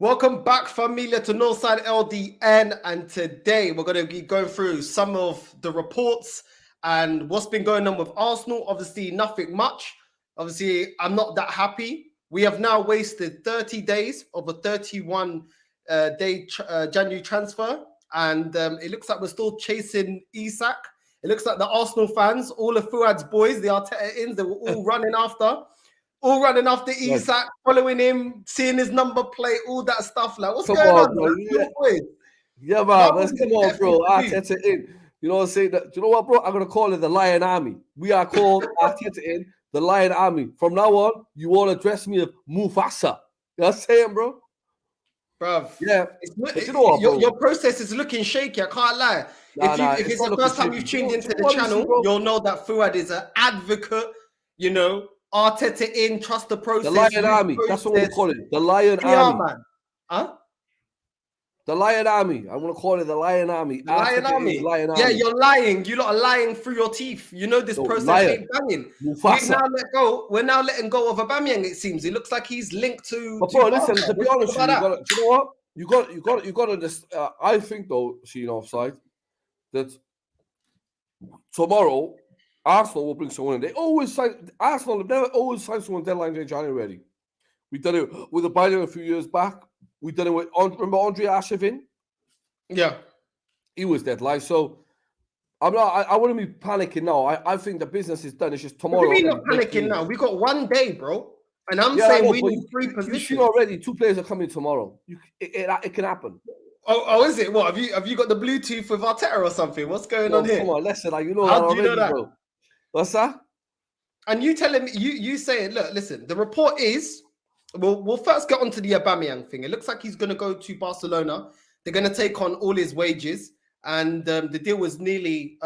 Welcome back, familia, to Northside LDN, and today we're going to be going through some of the reports and what's been going on with Arsenal. Obviously, nothing much. Obviously, I'm not that happy. We have now wasted 30 days of a 31-day January transfer, and it looks like we're still chasing Isak. It looks like the Arsenal fans, all of Fuad's boys, the Arteta-ins, they were all running after Isak, following him, seeing his number plate, all that stuff. Like, what's going on, bro? Yeah, man. Let's come on, bro. Arteta in. You know what I'm saying? You know what, bro? I'm gonna call it the Lion Army. We are called Arteta in the Lion Army. From now on, you want to address me as Mufasa. You know what I'm saying, bro? Bruv. Yeah. You know what, your process is looking shaky. I can't lie. If it's the first time you've tuned into the channel, you'll know that Fuad is an advocate. You know, Arteta in, trust the process. The Lion Army. That's what we call it. The Lion Army. Man. Huh? The Lion Army. I want to call it the Lion Army. The Lion Army. Yeah, you're lying. You lot are lying through your teeth. You know this process ain't banging. We're now letting go of Aubameyang, it seems. It looks like he's linked to. But bro, listen, to be honest with you, you know what? You got to. I think though, seeing offside, that tomorrow Arsenal will bring someone in. They always sign. Arsenal have never always signed someone deadline in January already. We've done it with Aubameyang a few years back. We've done it with remember Andre Ashevin? Yeah, he was deadline. So I'm not. I wouldn't be panicking now. I think the business is done. It's just tomorrow. What do you mean not panicking now? We got 1 day, bro. And I'm saying we need 3 positions. You've seen already 2 players are coming tomorrow. It can happen. Oh, is it? What have you got the Bluetooth with Arteta or something? What's going on here? Come on, listen, like, you know. How do you know that? Bro. What's that? And you telling me you saying, look, listen. The report is we'll first get onto the Aubameyang thing. It looks like he's going to go to Barcelona. They're going to take on all his wages, and the deal was nearly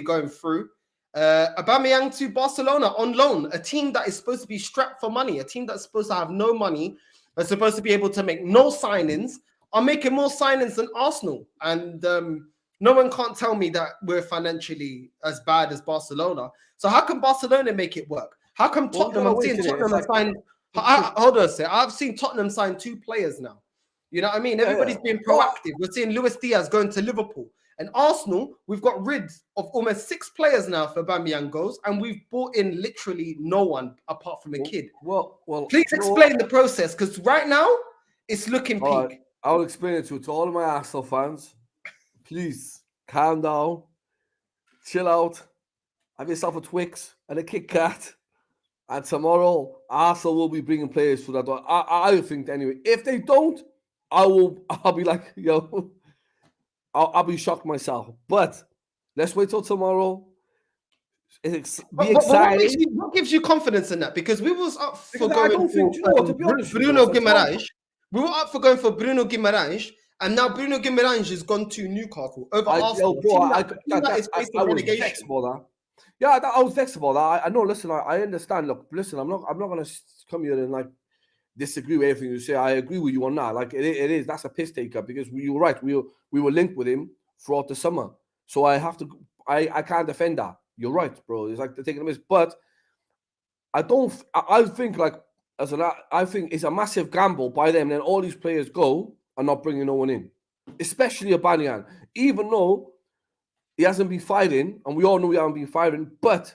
going through. Aubameyang to Barcelona on loan, a team that is supposed to be strapped for money, a team that's supposed to have no money, are supposed to be able to make no signings, are making more signings than Arsenal. And no one can't tell me that we're financially as bad as Barcelona. So how can Barcelona make it work? How come Tottenham? I'm seeing Tottenham have signed. Hold on a second. I've seen Tottenham sign 2 players now. You know what I mean? Everybody's being proactive. We're seeing Luis Diaz going to Liverpool. And Arsenal, we've got rid of almost 6 players now for Aubameyang goes, and we've brought in literally no one apart from a kid. Well, please explain the process, because right now it's looking peak. Right. I'll explain it to all of my Arsenal fans. Please calm down, chill out, have yourself a Twix and a Kit Kat. And tomorrow, Arsenal will be bringing players for that. I think anyway. If they don't, I'll be like, yo, I'll be shocked myself. But let's wait till tomorrow. Be excited. What gives you confidence in that? Because we was up for going for Bruno Guimaraes. We were up for going for Bruno Guimaraes, and now Bruno Guimaraes has gone to Newcastle over Arsenal. I was vexed about that. Yeah, I was vexed about that. I know. Listen, I understand. Look, listen, I'm not going to come here and like disagree with everything you say. I agree with you on that. Like it is. That's a piss taker because you were right. We were linked with him throughout the summer. So I can't defend that. You're right, bro. It's like they're taking a miss. But I think it's a massive gamble by them. Then all these players go and not bringing no one in, especially Aubameyang. Even though he hasn't been fighting, and we all know he hasn't been fighting, but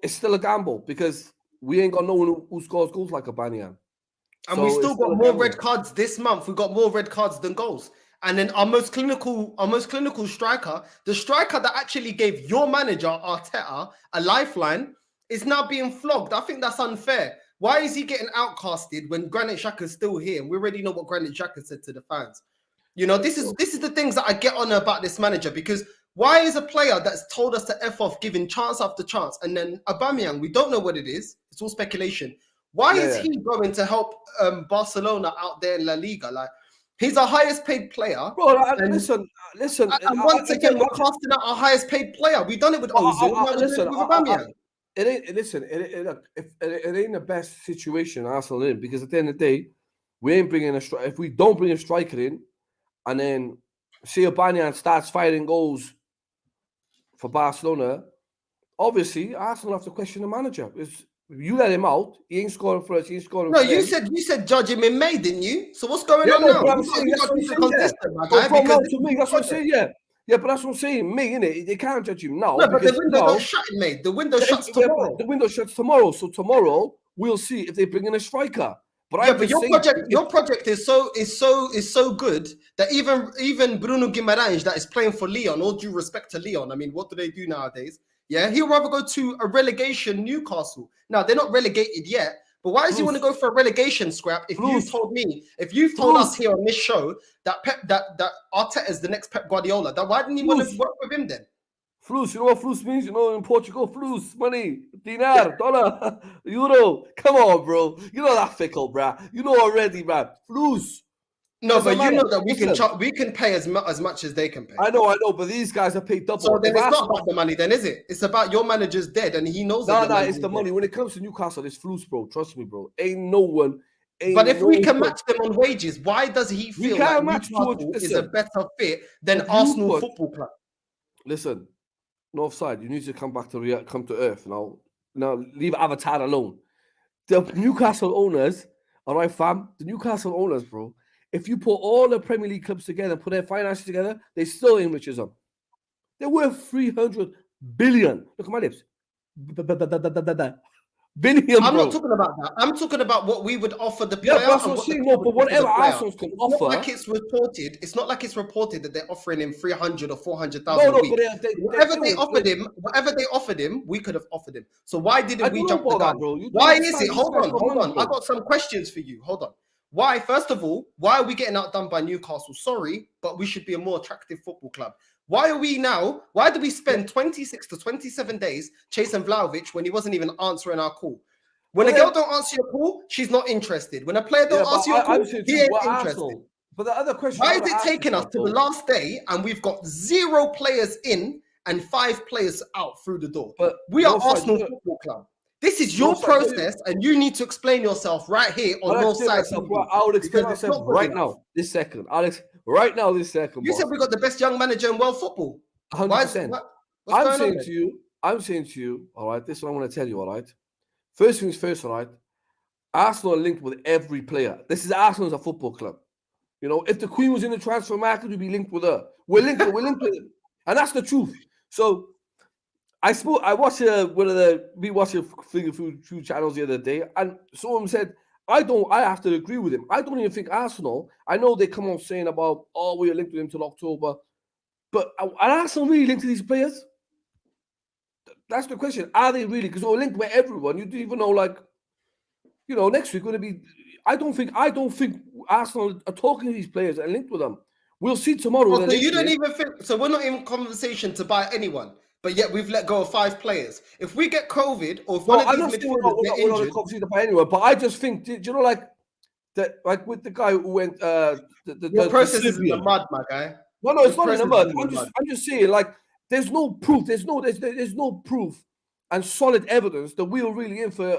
it's still a gamble because we ain't got no one who scores goals like Aubameyang. And we still got more red cards this month. We got more red cards than goals. And then our most clinical striker, the striker that actually gave your manager Arteta a lifeline, is now being flogged. I think that's unfair. Why is he getting outcasted when Granit Xhaka's still here? And we already know what Granit Xhaka said to the fans. You know, this is the things that I get on about this manager, because why is a player that's told us to F off giving chance after chance, and then Aubameyang, we don't know what it is. It's all speculation. Why is he going to help Barcelona out there in La Liga? Like, he's our highest paid player. Bro, listen. And once again, we're casting out our highest paid player. We've done it with Ozil. It ain't the best situation Arsenal in, because at the end of the day, we ain't bringing a striker. If we don't bring a striker in, and then see Aubameyang starts fighting goals for Barcelona, obviously Arsenal have to question the manager. You let him out. He ain't scoring for us. He ain't scoring No, for you them. said judge him in May, didn't you? So what's going Yeah, on no, now? but I'm You saying got that's what I'm to be saying. Yeah. consistent, my So guy. from now Because to me, that's what I'm saying. Yeah, yeah, but that's what I'm saying. Me, innit? They can't judge him now no, but because the window now don't shut in May. The window shuts yeah, but tomorrow. the window shuts tomorrow. So tomorrow we'll see if they bring in a striker. But Yeah, I'm but just saying, your project is so good that even Bruno Guimaraes that is playing for Leon, all due respect to Leon, I mean, what do they do nowadays? Yeah, he'll rather go to a relegation Newcastle. Now they're not relegated yet, but why does he want to go for a relegation scrap? If you've told us here on this show that that Arteta is the next Pep Guardiola, then why didn't he want to work with him then? Flus, you know what flus means? You know in Portugal, flus, money, dinar, dollar, euro. Come on, bro. You know that fickle, bruh. You know already, bruh. Flus. No, Doesn't but you matter. know that Listen, we can pay as much as they can pay. I know, but these guys are paid double. So then If it's not Arsenal, about the money, then is it? It's about your manager's dead, and he knows that no, your it's manager's the dead. money. When it comes to Newcastle, it's flus, bro. Trust me, bro. Ain't no one. But if we can match them on wages, why does he feel like Newcastle is a better fit than Arsenal Football Club? Listen, Northside, you need to come back to come to earth now. Now leave Avatar alone. The Newcastle owners, all right, fam. The Newcastle owners, bro. If you put all the Premier League clubs together and put their finances together, they still ain't rich as them. They're worth 300 billion. Look at my lips. Billion, I'm bro. not talking about that. I'm talking about what we would offer the player. Yeah, but that's what I'm saying. No, but whatever Arsenal can offer. It's not like it's reported that they're offering him 300 or 400,000 a week. Whatever they offered him, we could have offered him. So why didn't we jump the gun? Why is it? Hold on. I got some questions for you. Hold on. Why, first of all, why are we getting outdone by Newcastle? Sorry, but we should be a more attractive football club. Why do we spend 26 to 27 days chasing Vlahovic when he wasn't even answering our call? When a girl don't answer your call, she's not interested. When a player don't answer your call, he ain't interested. But the other question, why is it taking us to the last day and we've got 0 players in and 5 players out through the door? But we are Arsenal Football Club. This is your process, and you need to explain yourself right here on Northside. I would explain myself right now, this second. Alex, right now, this second. You said we got the best young manager in world football. 100%. I'm saying to you, all right, this is what I'm going to tell you, all right? First things first, all right? Arsenal are linked with every player. This is Arsenal as a football club. You know, if the Queen was in the transfer market, we'd be linked with her. We're linked with her. And that's the truth. So, I watched we watched a few channels the other day, and someone said, I have to agree with him. I don't even think Arsenal, I know they come on saying about, we're linked with him till October, but are Arsenal really linked to these players? That's the question. Are they really? Because we're linked with everyone. You don't even know, like, you know, next week going to be, I don't think Arsenal are talking to these players and linked with them. We'll see tomorrow. So you don't even think, so we're not in conversation to buy anyone. But yet we've let go of 5 players. If we get COVID or if one of these midfielders get injured, we're not anyway. But I just think, do you know, like with the guy who went, the process is in the mud, my guy. No, it's not in the mud. I'm just saying, like, there's no proof. There's no proof and solid evidence that we were really in for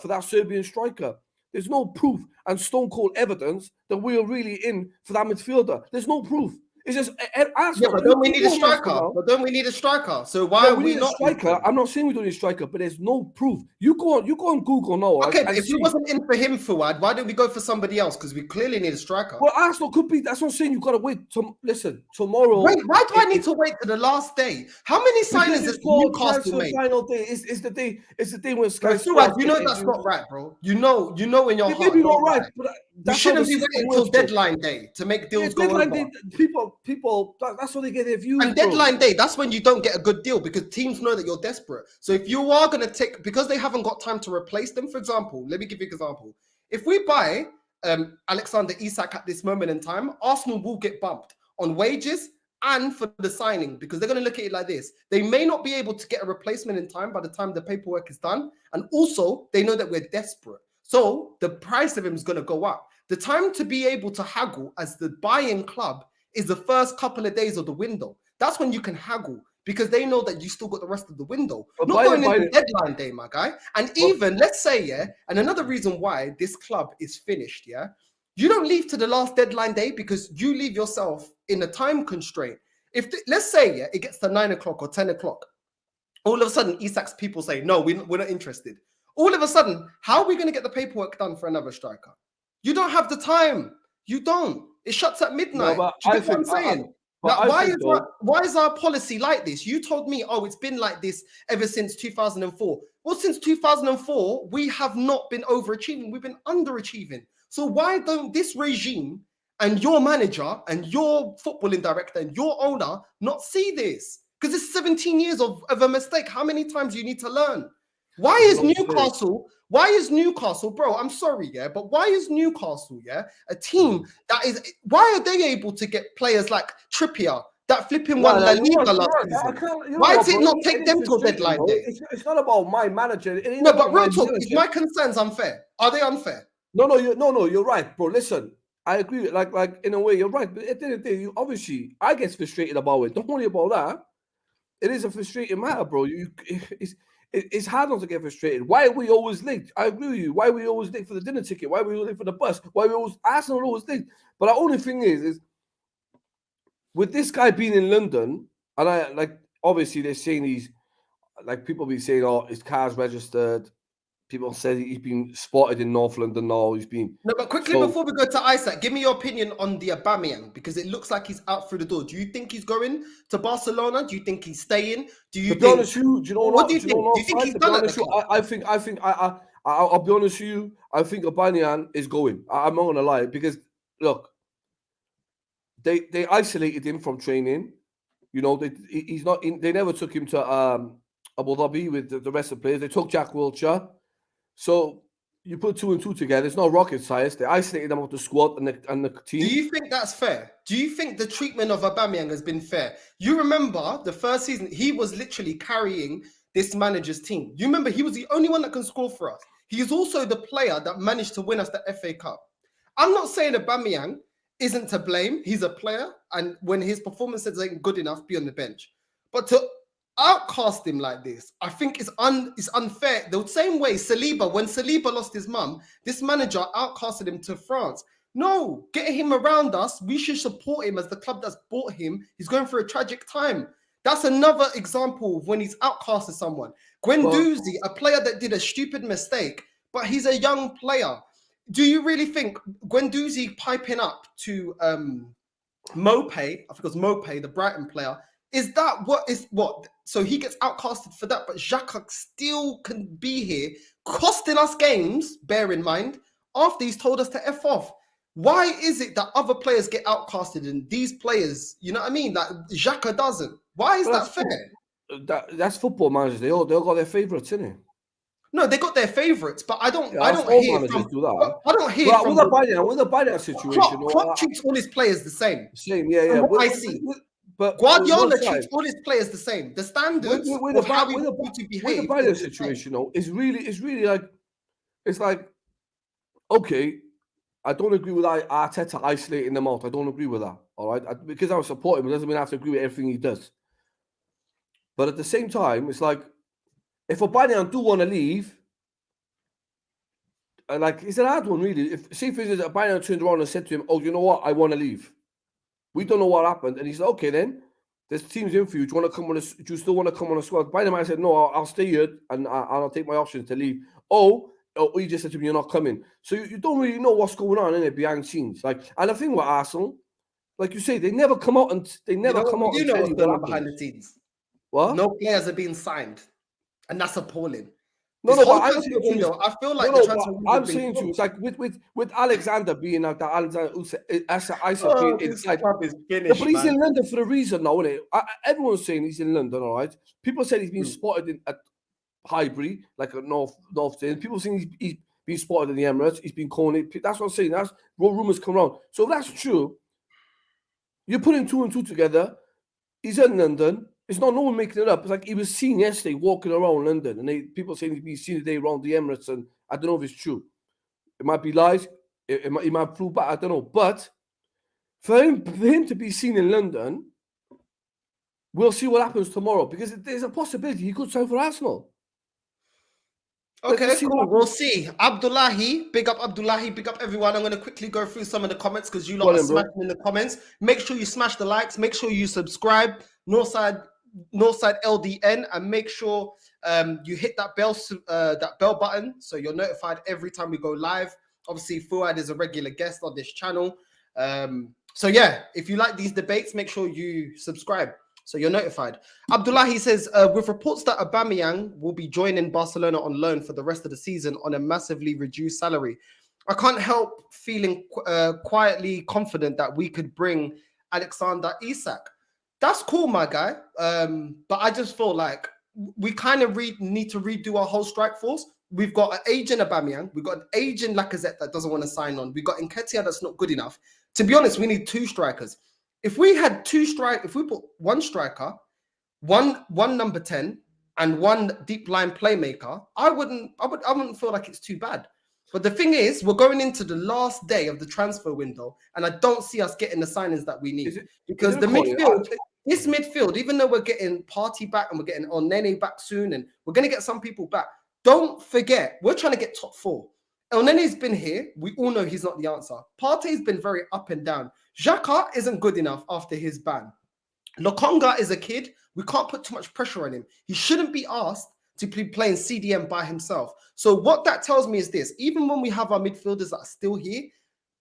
that Serbian striker. There's no proof and stone cold evidence that we were really in for that midfielder. There's no proof. It's just but don't we need a striker? So why are we not a striker? I'm not saying we don't need a striker, but there's no proof. You go on Google now. Okay, but if it wasn't in for him, Fuad, why didn't we go for somebody else? Because we clearly need a striker. Well, Arsenal could be. That's what I'm saying. You got to wait. Listen, tomorrow. Wait, why do I need to wait to the last day? How many signings has Newcastle made? Final day. It's the day. It's the day when Sky. Fuad, you know that's not right, bro. You know in your heart. Maybe not right. We shouldn't be waiting until deadline day to make deals go over. Day, people. That's how they get their views. And deadline day, that's when you don't get a good deal because teams know that you're desperate. So if you are going to take, because they haven't got time to replace them, for example, let me give you an example. If we buy Alexander Isak at this moment in time, Arsenal will get bumped on wages and for the signing because they're going to look at it like this. They may not be able to get a replacement in time by the time the paperwork is done. And also, they know that we're desperate. So the price of him is going to go up. The time to be able to haggle as the buying club is the first couple of days of the window. That's when you can haggle because they know that you still got the rest of the window. But not going into deadline day, my guy. And even, let's say, and another reason why this club is finished, you don't leave to the last deadline day because you leave yourself in a time constraint. Let's say, it gets to 9 o'clock or 10 o'clock. All of a sudden, Isak's people say, no, we're not interested. All of a sudden, how are we going to get the paperwork done for another striker? You don't have the time. You don't. It shuts at midnight. but Do you I get what I'm think- saying? but Now, I why think, is though- why is our policy like this? You told me, oh, it's been like this ever since 2004. Well, since 2004, we have not been overachieving. We've been underachieving. So why don't this regime and your manager and your footballing director and your owner not see this? Because it's 17 years of a mistake. How many times do you need to learn? Why is Newcastle? Why is Newcastle, bro? I'm sorry, yeah, but why is Newcastle, yeah, a team that is? Why are they able to get players like Trippier that flipping won La Liga last season? Why did it not take them till deadline day? It's not about my manager. It ain't No, about but real my talk, manager. is my concerns unfair? Are they unfair? No, you're right, bro. Listen, I agree. Like in a way, you're right. But at the end of the day, you obviously, I get frustrated about it. Don't worry about that. It is a frustrating matter, bro. It's hard not to get frustrated. Why are we always late? I agree with you. Why are we always late for the dinner ticket? Why are we always late for the bus? Why are we always Arsenal are always late? But the only thing is with this guy being in London, and I like obviously they're saying he's like people be saying, oh, his car's registered. People say he's been spotted in North London now. He's been No, but quickly before we go to Isak, give me your opinion on the Aubameyang because it looks like he's out through the door. Do you think he's going to Barcelona? Do you think he's staying? Do you to be honest with you, do you know what do you think? Do you think he's done at the club? I'll be honest with you. I think Aubameyang is going. I'm not gonna lie because look, they isolated him from training. You know, he's not in. They never took him to Abu Dhabi with the rest of the players. They took Jack Wilshere. So you put 2 and 2 together. It's not rocket science. They isolated them off the squad and the team. Do you think that's fair? Do you think the treatment of Aubameyang has been fair? You remember the first season, he was literally carrying this manager's team. You remember he was the only one that can score for us. He is also the player that managed to win us the FA Cup. I'm not saying Aubameyang isn't to blame. He's a player, and when his performances ain't good enough, be on the bench. But to outcast him like this, I think it's unfair. The same way Saliba, when Saliba lost his mum, this manager outcasted him to France. No, get him around us. We should support him as the club that's bought him. He's going through a tragic time. That's another example of when he's outcasted someone. Guendouzi, a player that did a stupid mistake, but he's a young player. Do you really think Guendouzi piping up to Mope, I think it was Mope, the Brighton player, is that what? So he gets outcasted for that, but Xhaka still can be here, costing us games, bear in mind, after he's told us to F off. Why is it that other players get outcasted and these players, you know what I mean? That Xhaka doesn't. Why is that fair? That's football managers. They all got their favourites, innit? No, they got their favourites, but I don't hear from. I don't hear from. With the Bayern situation, Klopp treats all his players the same. Yeah. I see. But Guardiola treats all his players the same. The standards of how we want to behave. With the Bayern situation, though, is really like it's like okay. I don't agree with Arteta isolating them out. I don't agree with that. All right, because I support him, it doesn't mean I have to agree with everything he does. But at the same time, it's like if Aubameyang do want to leave, like it's an hard one, really. If say for instance Aubameyang turned around and said to him, "Oh, you know what? I want to leave. We don't know what happened," and he said, "Okay, then there's teams in for you. Do you want to come on? Do you still want to come on a squad?" Aubameyang said, "No, I'll stay here and I'll take my options to leave." Oh, you just said to me, "You're not coming." So you don't really know what's going on in it behind the scenes. Like, and the thing with Arsenal, like you say, they never come out and tell you what's going on behind the scenes. What? No players are being signed, and that's appalling. I feel like I'm saying to you, it's like with Alexander being like that, Alexander Isak being inside. Finished, but he's in London for a reason now, isn't it? Everyone's saying he's in London, all right. People said he's been spotted at Highbury, like at North End. People saying he's been spotted in the Emirates. He's been calling it. That's what I'm saying. That's what rumors come around. So if that's true, you're putting 2 and 2 together. He's in London. It's not no one making it up. It's like he was seen yesterday walking around London, and people saying he's been seen today around the Emirates, and I don't know if it's true. It might be lies. It might prove back. I don't know. But for him to be seen in London, we'll see what happens tomorrow because there's a possibility he could sign for Arsenal. Okay, cool. We'll see. Abdullahi, big up Abdullahi, big up everyone. I'm going to quickly go through some of the comments because you lot are smashing in the comments. Make sure you smash the likes. Make sure you subscribe. Northside Northside LDN and make sure you hit that bell button so you're notified every time we go live. Obviously, Fuad is a regular guest on this channel. So yeah, if you like these debates, make sure you subscribe so you're notified. Abdullahi says, with reports that Aubameyang will be joining Barcelona on loan for the rest of the season on a massively reduced salary, I can't help feeling quietly confident that we could bring Alexander Isak. That's cool, my guy. But I just feel like we kind of need to redo our whole strike force. We've got an agent Aubameyang. We've got an agent Lacazette that doesn't want to sign on. We've got Nketiah that's not good enough. To be honest, we need 2 strikers. If we had 2 strikers, if we put 1 striker, one number 10, and 1 deep line playmaker, I wouldn't feel like it's too bad. But the thing is, we're going into the last day of the transfer window, and I don't see us getting the signings that we need. Because the midfield, this midfield, even though we're getting Partey back and we're getting Onene back soon, and we're going to get some people back, don't forget, we're trying to get top 4. Onene's been here. We all know he's not the answer. Partey's been very up and down. Xhaka isn't good enough after his ban. Lokonga is a kid. We can't put too much pressure on him. He shouldn't be asked to be playing CDM by himself. So what that tells me is this: even when we have our midfielders that are still here,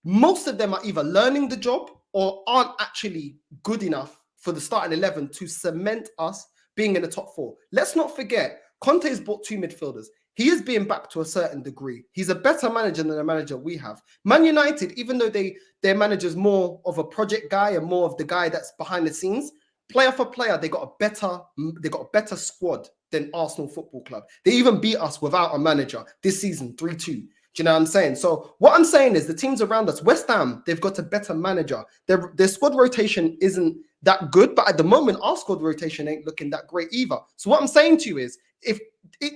most of them are either learning the job or aren't actually good enough for the starting 11 to cement us being in the top 4. Let's not forget, Conte's bought 2 midfielders. He is being backed to a certain degree. He's a better manager than the manager we have. Man United, even though their manager's more of a project guy and more of the guy that's behind the scenes, player for player, they got a better squad than Arsenal Football Club. They even beat us without a manager this season, 3-2. Do you know what I'm saying? So what I'm saying is the teams around us, West Ham, they've got a better manager. Their squad rotation isn't that good, but at the moment, our squad rotation ain't looking that great either. So what I'm saying to you is,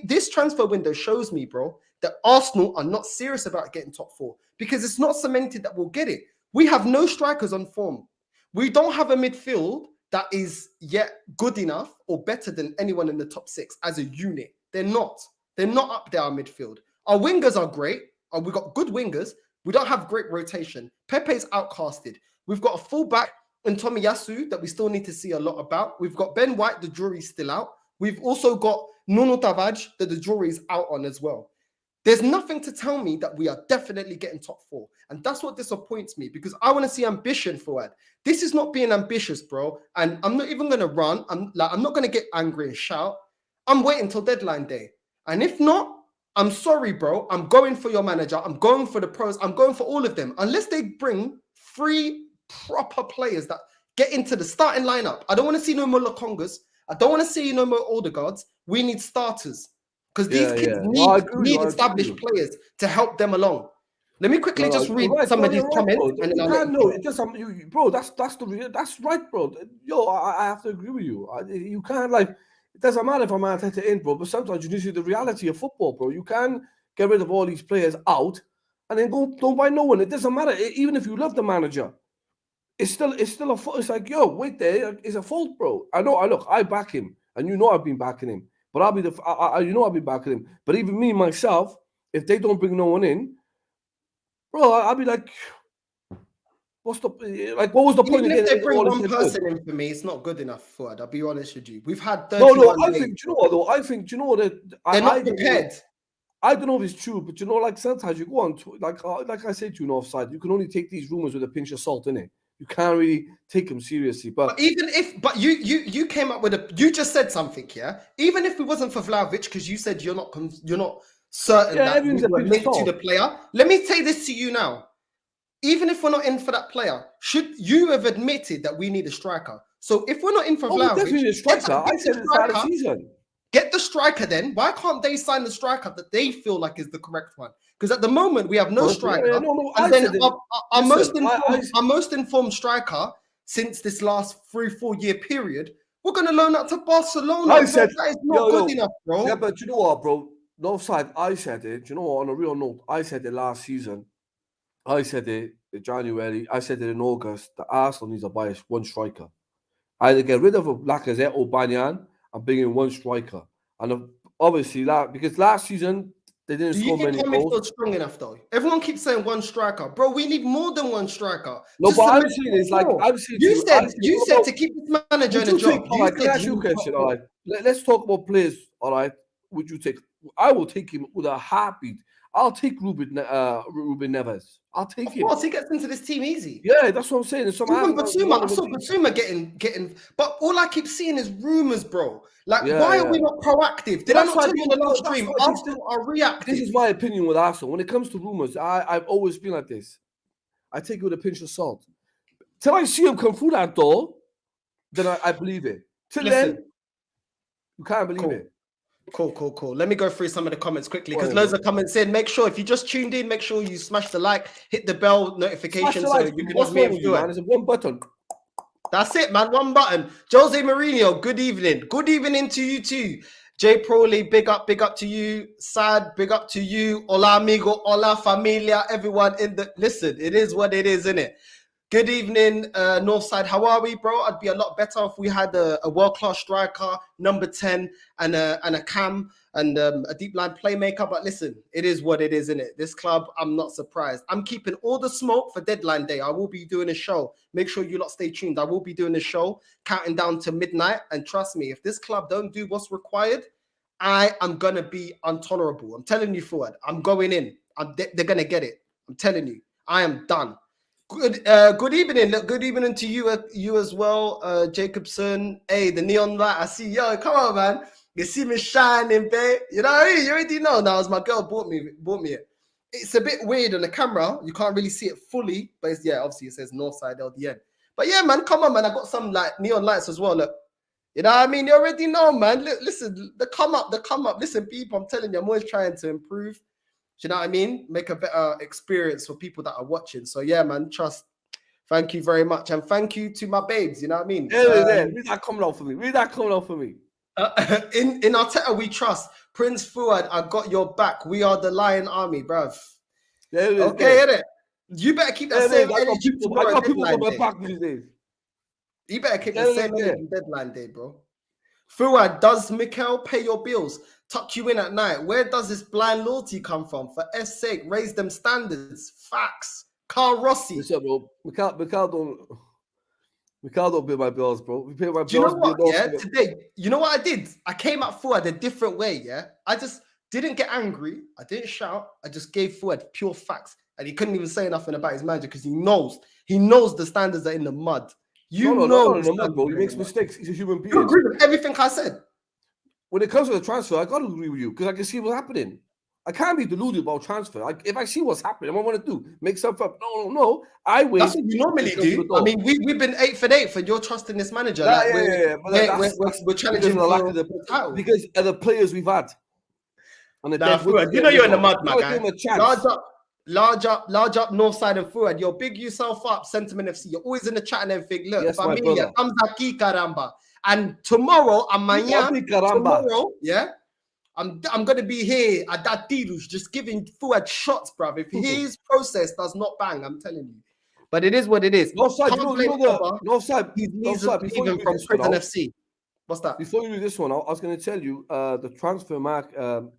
this transfer window shows me, bro, that Arsenal are not serious about getting top 4 because it's not cemented that we'll get it. We have no strikers on form. We don't have a midfield that is yet good enough or better than anyone in the top 6 as a unit. They're not. They're not up there, our midfield. Our wingers are great. We've got good wingers. We don't have great rotation. Pepe's outcasted. We've got a fullback in Tomiyasu that we still need to see a lot about. We've got Ben White, the jury's still out. We've also got Nuno Tavares that the jury's out on as well. There's nothing to tell me that we are definitely getting top 4. And that's what disappoints me because I want to see ambition for it. This is not being ambitious, bro. And I'm not even going to run. I'm not going to get angry and shout. I'm waiting till deadline day. And if not, I'm sorry, bro. I'm going for your manager. I'm going for the pros. I'm going for all of them. Unless they bring 3 proper players that get into the starting lineup. I don't want to see no more Lokongas. I don't want to see no more Odegaards. We need starters. Because these kids need established players to help them along. Let me quickly just read some of these comments. And then bro, that's right, bro. Yo, I have to agree with you. You can't, like, it doesn't matter if I'm Arteta in, bro, but sometimes you need to see the reality of football, bro. You can get rid of all these players out and then don't buy no one. It doesn't matter. Even if you love the manager, it's still a fault. It's like, yo, wait, there is a fault, bro. I back him, and you know I've been backing him. But I'll be backing him. But even me, myself, if they don't bring no one in, bro, I'll be like, what was the point? Even if they bring one person in for me, it's not good enough for it. I'll be honest with you. We've had 31 days. Do you know what, though? I think, do you know what? They're not prepared. I don't know if it's true, but you know, like sometimes you go on, like I said to you, in offside, you can only take these rumors with a pinch of salt, innit? You can't really take them seriously. But you came up with you just said something, yeah? Even if it wasn't for Vlahovic, because you said you're not certain that we were linked to the player. Let me say this to you now. Even if we're not in for that player, should you have admitted that we need a striker? So if we're not in for Vlahovic, definitely a striker. I said it started the season. Get the striker then. Why can't they sign the striker that they feel like is the correct one? Because at the moment we have no striker. And then our most informed striker since this last 3-4 year period, we're going to loan out to Barcelona. I said that is not good enough, bro. Yeah, but you know what, bro? No side. I said it. You know what? On a real note, I said it last season. I said it in January. I said it in August. The Arsenal needs to buy 1 striker. Either get rid of Lacazette or Aubameyang and bring in 1 striker. And obviously, because last season They didn't Do you score think many our goals. midfield's strong enough though? Everyone keeps saying one striker, bro. We need more than one striker. No, Just but to I'm make saying it is like more. I'm saying You said you what said about- to keep this manager would in a you take? job. All You right, can I said ask you a you question? top All four. right, let's talk about players. All right, would you take? I will take him with a heartbeat. I'll take Ruben Neves. I'll take Of him. course, he gets into this team easy. Yeah, that's what I'm saying. Some Even half Basuma, I saw Basuma getting, but all I keep seeing is rumors, bro. Like, Yeah, why yeah. are we not proactive? Did But I that's not why tell you in the last that's stream? why Arsenal are reactive. This is my opinion with Arsenal. When it comes to rumors, I've always been like this. I take it with a pinch of salt. Till I see him come through that door, then I believe it. Till Listen. then, you can't believe Cool. it. Cool. Let me go through some of the comments quickly because Go loads ahead, of comments in. Make sure if you just tuned in, make sure you smash the like, hit the bell notification so you can What's have me wrong and with you, man? Fuad. It's a one button. That's it, man. One button. Jose Mourinho, good evening. Good evening to you too. Jay Proley, big up to you. Sad, big up to you. Hola amigo, hola familia, everyone in the listen. It is what it is, isn't it? Good evening, Northside. How are we, bro? I'd be a lot better if we had a world-class striker, number 10, and a cam and a deep line playmaker. But listen, it is what it is, isn't it? This club, I'm not surprised. I'm keeping all the smoke for deadline day. I will be doing a show. Make sure you lot stay tuned. I will be doing a show, counting down to midnight. And trust me, if this club don't do what's required, I am gonna be intolerable. I'm telling you, Fuad. I'm going in. They're gonna get it. I'm telling you. I am done. Good evening. Good evening to you as well, Jacobson. Hey, the neon light. I see. Yo, come on, man. You see me shining, babe. You know what I mean? You already know now. As my girl bought me it. It's a bit weird on the camera. You can't really see it fully, but it's, yeah, obviously it says Northside LDN. But yeah, man, come on, man. I got some like neon lights as well. Look, you know what I mean? You already know, man. Listen, the come up. Listen, people, I'm telling you, I'm always trying to improve. Do you know what I mean? Make a better experience for people that are watching. So yeah, man, trust. Thank you very much. And thank you to my babes. You know what I mean? Read that coming out for me. In Arteta, we trust. Prince Fuad, I got your back. We are the Lion Army, bruv. Okay, innit? You better keep that same energy. I got people on my back these days. You better keep the same energy deadline day, bro. Fuad, does Mikel pay your bills? Tuck you in at night. Where does this blind loyalty come from? For S sake, raise them standards. Facts. Carl Rossi. What's up, bro? Mikel don't pay my bills, bro. We pay my bills. Do you know what? Yeah, today, you know what I did? I came at Fuad a different way. Yeah, I just didn't get angry. I didn't shout. I just gave Fuad pure facts, and he couldn't even say nothing about his manager because he knows the standards are in the mud. No, bro. He makes mistakes. He's a human being. You agree with everything I said. When it comes to the transfer, I gotta agree with you because I can see what's happening. I can't be deluded about transfer. If I see what's happening, what I want to do, make stuff up. No. I wait. That's what you normally do. I mean, we've been 8 for 8 for your trust in this manager. We're challenging for the title because of the players we've had. And you know you're in the mud, my guy. Large up north side of Fuad. Yo, big yourself up, Sentiment FC. You're always in the chat and everything. Look, familia, comes aquí, caramba. And tomorrow, yeah, I'm gonna be here at that Dilush just giving Fuad shots, bruv. If his process does not bang, I'm telling you. But it is what it is. Northside, he's leaving from Prison FC. What's that? Before you do this one, I was going to tell you the transfer mark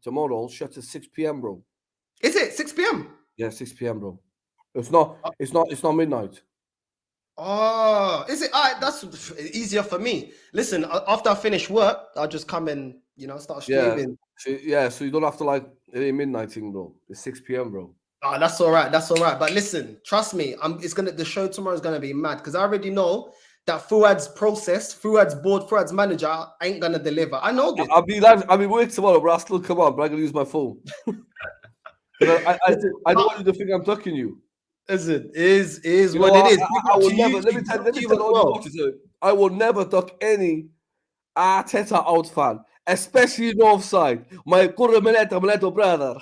tomorrow shuts at 6 p.m., bro. Is it 6 p.m.? Yeah, 6 p.m., bro. It's not midnight. Oh, is it? That's easier for me. Listen, after I finish work, I'll just come and start streaming. So you don't have to like a midnight thing, bro. It's 6 p.m., bro. Oh, that's all right. But listen, trust me, the show tomorrow is gonna be mad because I already know that Fuad's process, Fuad's board, Fuad's manager ain't gonna deliver. I know this. I'll be working tomorrow, but I'll still come on, but I'm gonna use my phone. I don't want you to think I'm ducking you. Listen, is what it is. I will never. Let me tell you, I will never duck any Arteta out fan, especially Northside. My Mileto brother.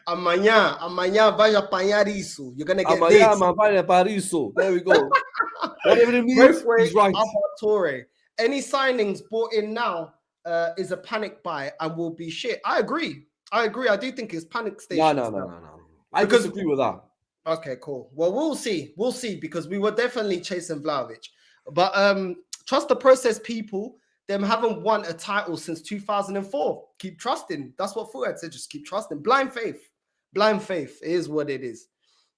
Amanhã vai apanhar isso. You're gonna get this. Amanhã vai apanhar isso. There we go. Whatever it means, he's right. Any signings bought in now is a panic buy and will be shit. I agree. I do think it's panic station. No. I disagree with that. Okay, cool. Well, we'll see. Because we were definitely chasing Vlahovic. But trust the process, people. them haven't won a title since 2004. Keep trusting. That's what Fuad said. Just keep trusting. Blind faith. Blind faith is what it is.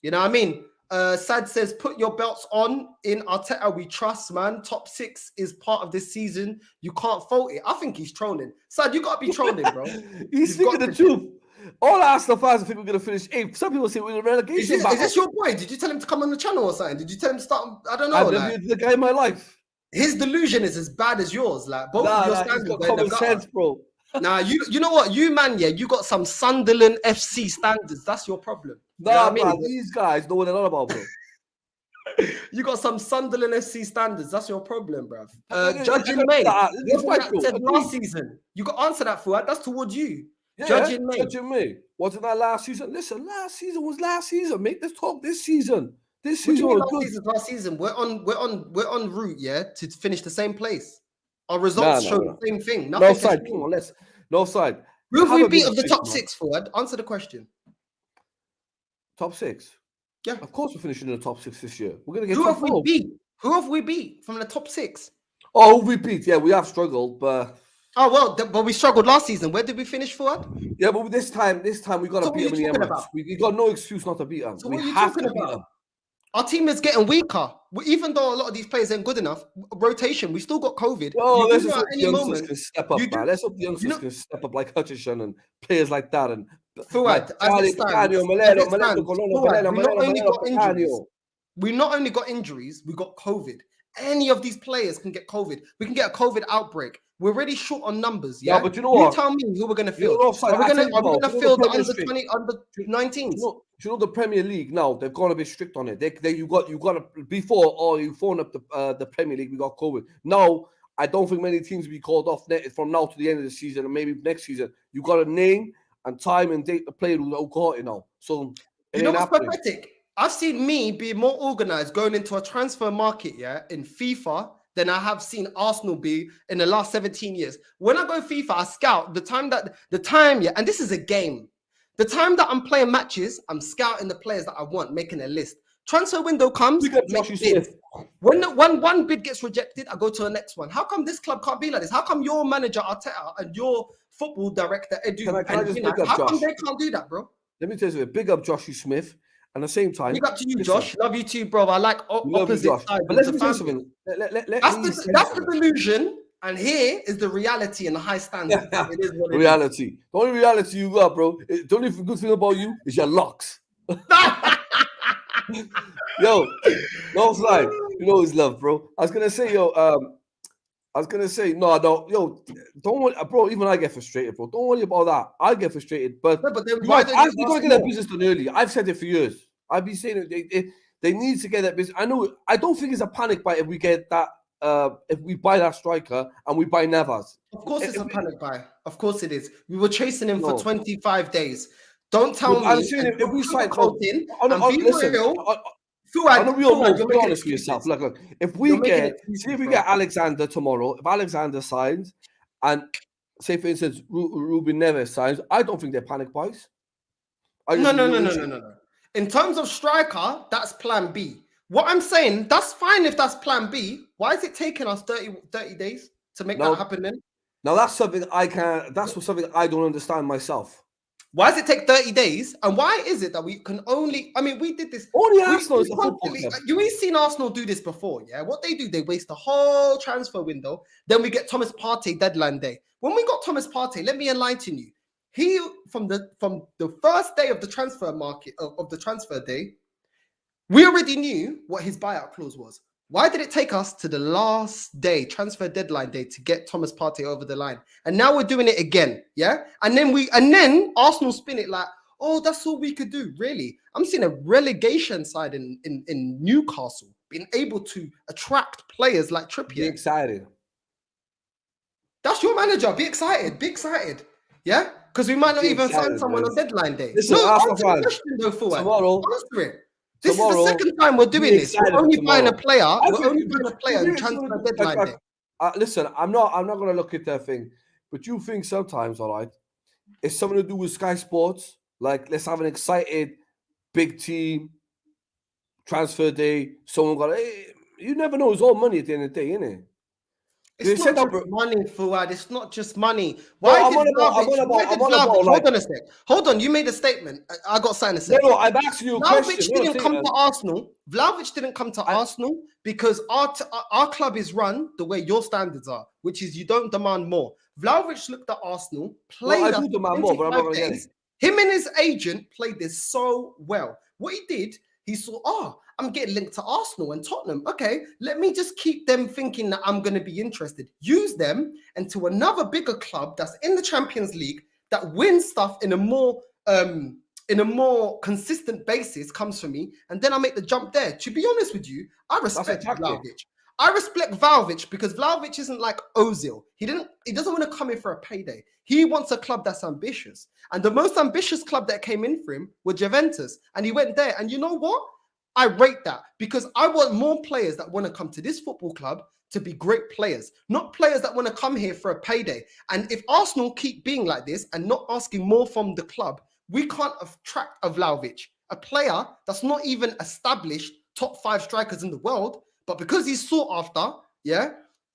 You know what I mean? Sad says, put your belts on. In Arteta, we trust, man. Top 6 is part of this season. You can't fault it. I think he's trolling. Sad, you got to be trolling, bro. He's speaking the truth. All Arsenal fans think we're going to finish 8th. Some people say we're in a relegation battle. Is this your boy? Did you tell him to come on the channel or something? Did you tell him to start? I don't know. I've never been the guy in my life. His delusion is as bad as yours. Like, both of your standards got common sense, bro. Nah, you know what? You, man, yeah, you got some Sunderland FC standards. That's your problem. Nah, you know man, these guys know what they're on about, bro. You got some Sunderland FC standards. That's your problem, bruv. Judge in May. What said last season? You got to answer that, Fuad. That's towards you. Yeah, Judge in May. Judge in May. Wasn't that last season? Listen, last season was last season, mate. Let's talk this season. This season was good. Last season, we're on route, yeah, to finish the same place. Our results show the same thing. No side. Come on, no side. Who have we beat of the top 6, Fuad? Answer the question. Top 6. Yeah, of course we're finishing in the top 6 this year. We're gonna get. Who have we beat? Who have we beat from the top 6? Oh, we beat. Yeah, we have struggled, but. Oh well, but we struggled last season. Where did we finish, Fuad? Yeah, but this time we got to beat them in the Emirates. We got no excuse not to beat them. So we have to beat them. Our team is getting weaker. Even though a lot of these players ain't good enough, rotation, we still got COVID. Oh, let's hope the youngsters can step up, man. Let's hope the youngsters can step up like Hutchinson and players like that. And Fuad, we not only got injuries, we got COVID. Any of these players can get COVID. We can get a COVID outbreak. We're already short on numbers. Yeah, but you know what? You tell me who we're going to field. Are we going to field the under 20, under 19s? You know the Premier League now. They've got to be strict on it. You got to before. Oh, you phone up the Premier League. We got COVID. Now I don't think many teams will be called off from now to the end of the season, and maybe next season. You got to name and time and date the player who got it now. So you know what's pathetic? I've seen me be more organized going into a transfer market, yeah, in FIFA than I have seen Arsenal be in the last 17 years. When I go FIFA, I scout the time, yeah, and this is a game. The time that I'm playing matches, I'm scouting the players that I want, making a list. Transfer window comes, when one bid gets rejected, I go to the next one. How come this club can't be like this? How come your manager Arteta and your football director Edu, how come they can't do that, bro? Let me tell you something. Big up Joshy Smith. And at the same time, big up to you, Josh. Love you too, bro. I like opposite sides. But let me tell you something. That's the delusion, and here is the reality and the high standard. It is what it reality. Is. The only reality you got, bro. The only good thing about you is your locks. Yo, no slide. You know it's love, bro. I was gonna say, no, yo, don't worry, bro. Even I get frustrated, bro. Don't worry about that. I get frustrated, but then why don't you gotta get that business done early? I've said it for years. I've been saying it. They need to get that business. I know. I don't think it's a panic buy if we get that. If we buy that striker and we buy Navas. Of course, it's a panic buy. Of course, it is. We were chasing him for 25 days. Don't tell me. I'm saying if we sign Colton, on a real note, be honest with yourself. Look. If we get Alexander tomorrow, if Alexander signs, and say for instance Ruben Neves signs, I don't think they're panic buys. No. In terms of striker, that's plan B. What I'm saying, that's fine if that's plan B. Why is it taking us 30 days to make that happen then? Now that's something something I don't understand myself. Why does it take 30 days? And why is it that we can only... I mean, we did this... Only Arsenal is a football club. We've seen Arsenal do this before, yeah? What they do, they waste the whole transfer window. Then we get Thomas Partey deadline day. When we got Thomas Partey, let me enlighten you. He, from the first day of the transfer market, of the transfer day, we already knew what his buyout clause was. Why did it take us to the last day, transfer deadline day, to get Thomas Partey over the line? And now we're doing it again, yeah? And then Arsenal spin it like, oh, that's all we could do. Really? I'm seeing a relegation side in Newcastle being able to attract players like Trippier. Be excited. That's your manager. Be excited. Be excited. Yeah? Because we might not even sign someone on deadline day. Listen, answer the question though, forward. Tomorrow. Answer it. This is the second time we're doing this. We're only buying a player. We're only buying a player and transfer deadline day. Listen, I'm not going to look at that thing, but you think sometimes, all right, it's something to do with Sky Sports. Like, let's have an excited big team transfer day. Someone got you never know. It's all money at the end of the day, isn't it? It's They not said just money, Fuad. It's not just money. No, Why I'm did on about. I'm Vlahovic? on about. Why did I'm on about. Vlahovic? Like, Hold on a sec. Hold on. You made a statement. I got something to say. no, I'm asking you a question. Vlahovic Not a didn't come statement. to Arsenal. Vlahovic didn't come to Arsenal because our club is run the way your standards are, which is you don't demand more. Vlahovic looked at Arsenal, Well, I played us do for demand more, but I'm not 25 going to get it. days. Him and his agent played this so well. What he did, he saw, I'm getting linked to Arsenal and Tottenham. Okay, let me just keep them thinking that I'm going to be interested. Use them into another bigger club that's in the Champions League that wins stuff in a more consistent basis comes for me, and then I make the jump there. To be honest with you, I respect Vlahovic. I respect Vlahovic because Vlahovic isn't like Ozil. He doesn't want to come in for a payday. He wants a club that's ambitious. And the most ambitious club that came in for him were Juventus. And he went there. And you know what? I rate that because I want more players that want to come to this football club to be great players, not players that want to come here for a payday. And if Arsenal keep being like this and not asking more from the club, we can't attract a Vlahovic, a player that's not even established top 5 strikers in the world. But because he's sought after,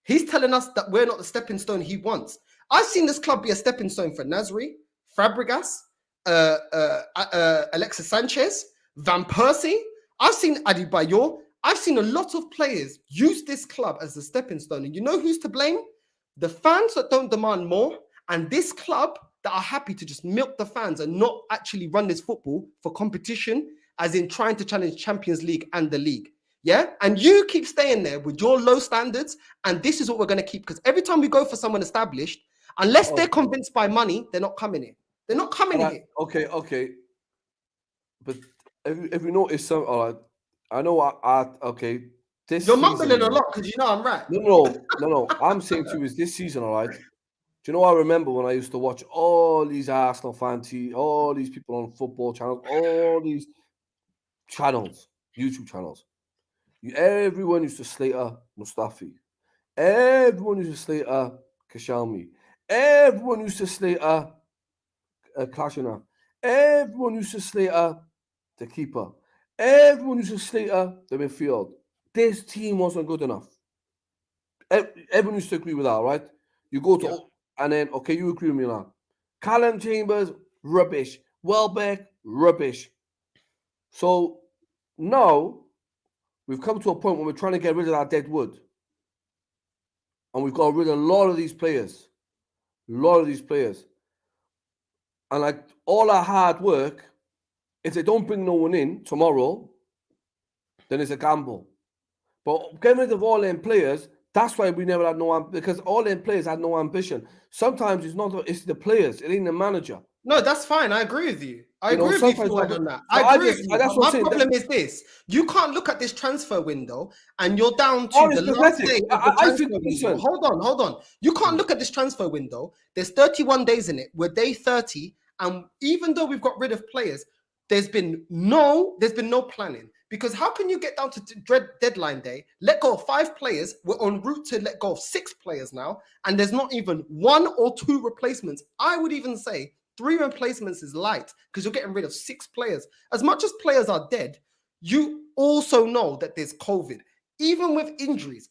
he's telling us that we're not the stepping stone he wants. I've seen this club be a stepping stone for Nasri, Fabregas, Alexis Sanchez, Van Persie. I've seen Adebayor. I've seen a lot of players use this club as a stepping stone. And you know who's to blame? The fans that don't demand more, and this club that are happy to just milk the fans and not actually run this football for competition, as in trying to challenge Champions League and the league. Yeah, and you keep staying there with your low standards, and this is what we're going to keep. Because every time we go for someone established, unless they're convinced by money, they're not coming in. They're not coming here. Okay. But if you notice some, all right, I know. Okay. This you're season, mumbling a lot because you know I'm right. No. I'm saying to you is this season, all right. Do you know? I remember when I used to watch all these Arsenal fans, all these people on football channels, all these channels, YouTube channels. Everyone used to slater Mustafi. Everyone used to slater Kashalmi. Everyone used to slater Kashina. Everyone used to slater the keeper. Everyone used to slater the midfield. This team wasn't good enough. Everyone used to agree with that, right? You go to and then you agree with me now. Callum Chambers, rubbish. Welbeck, rubbish. So now we've come to a point where we're trying to get rid of that dead wood. And we've got rid of a lot of these players. And like all our hard work, if they don't bring no one in tomorrow, then it's a gamble. But getting rid of all them players, that's why we never had because all them players had no ambition. Sometimes it's the players, it ain't the manager. No, that's fine. I agree with you. I agree with you, Fuad, on that. I agree with you. My problem is this. You can't look at this transfer window and you're down to the last day of the transfer window. Hold on. You can't look at this transfer window. There's 31 days in it. We're day 30. And even though we've got rid of players, there's been no planning. Because how can you get down to deadline day, let go of 5 players? We're en route to let go of 6 players now. And there's not even 1 or 2 replacements. I would even say 3 replacements is light because you're getting rid of 6 players. As much as players are dead, you also know that there's COVID. Even with injuries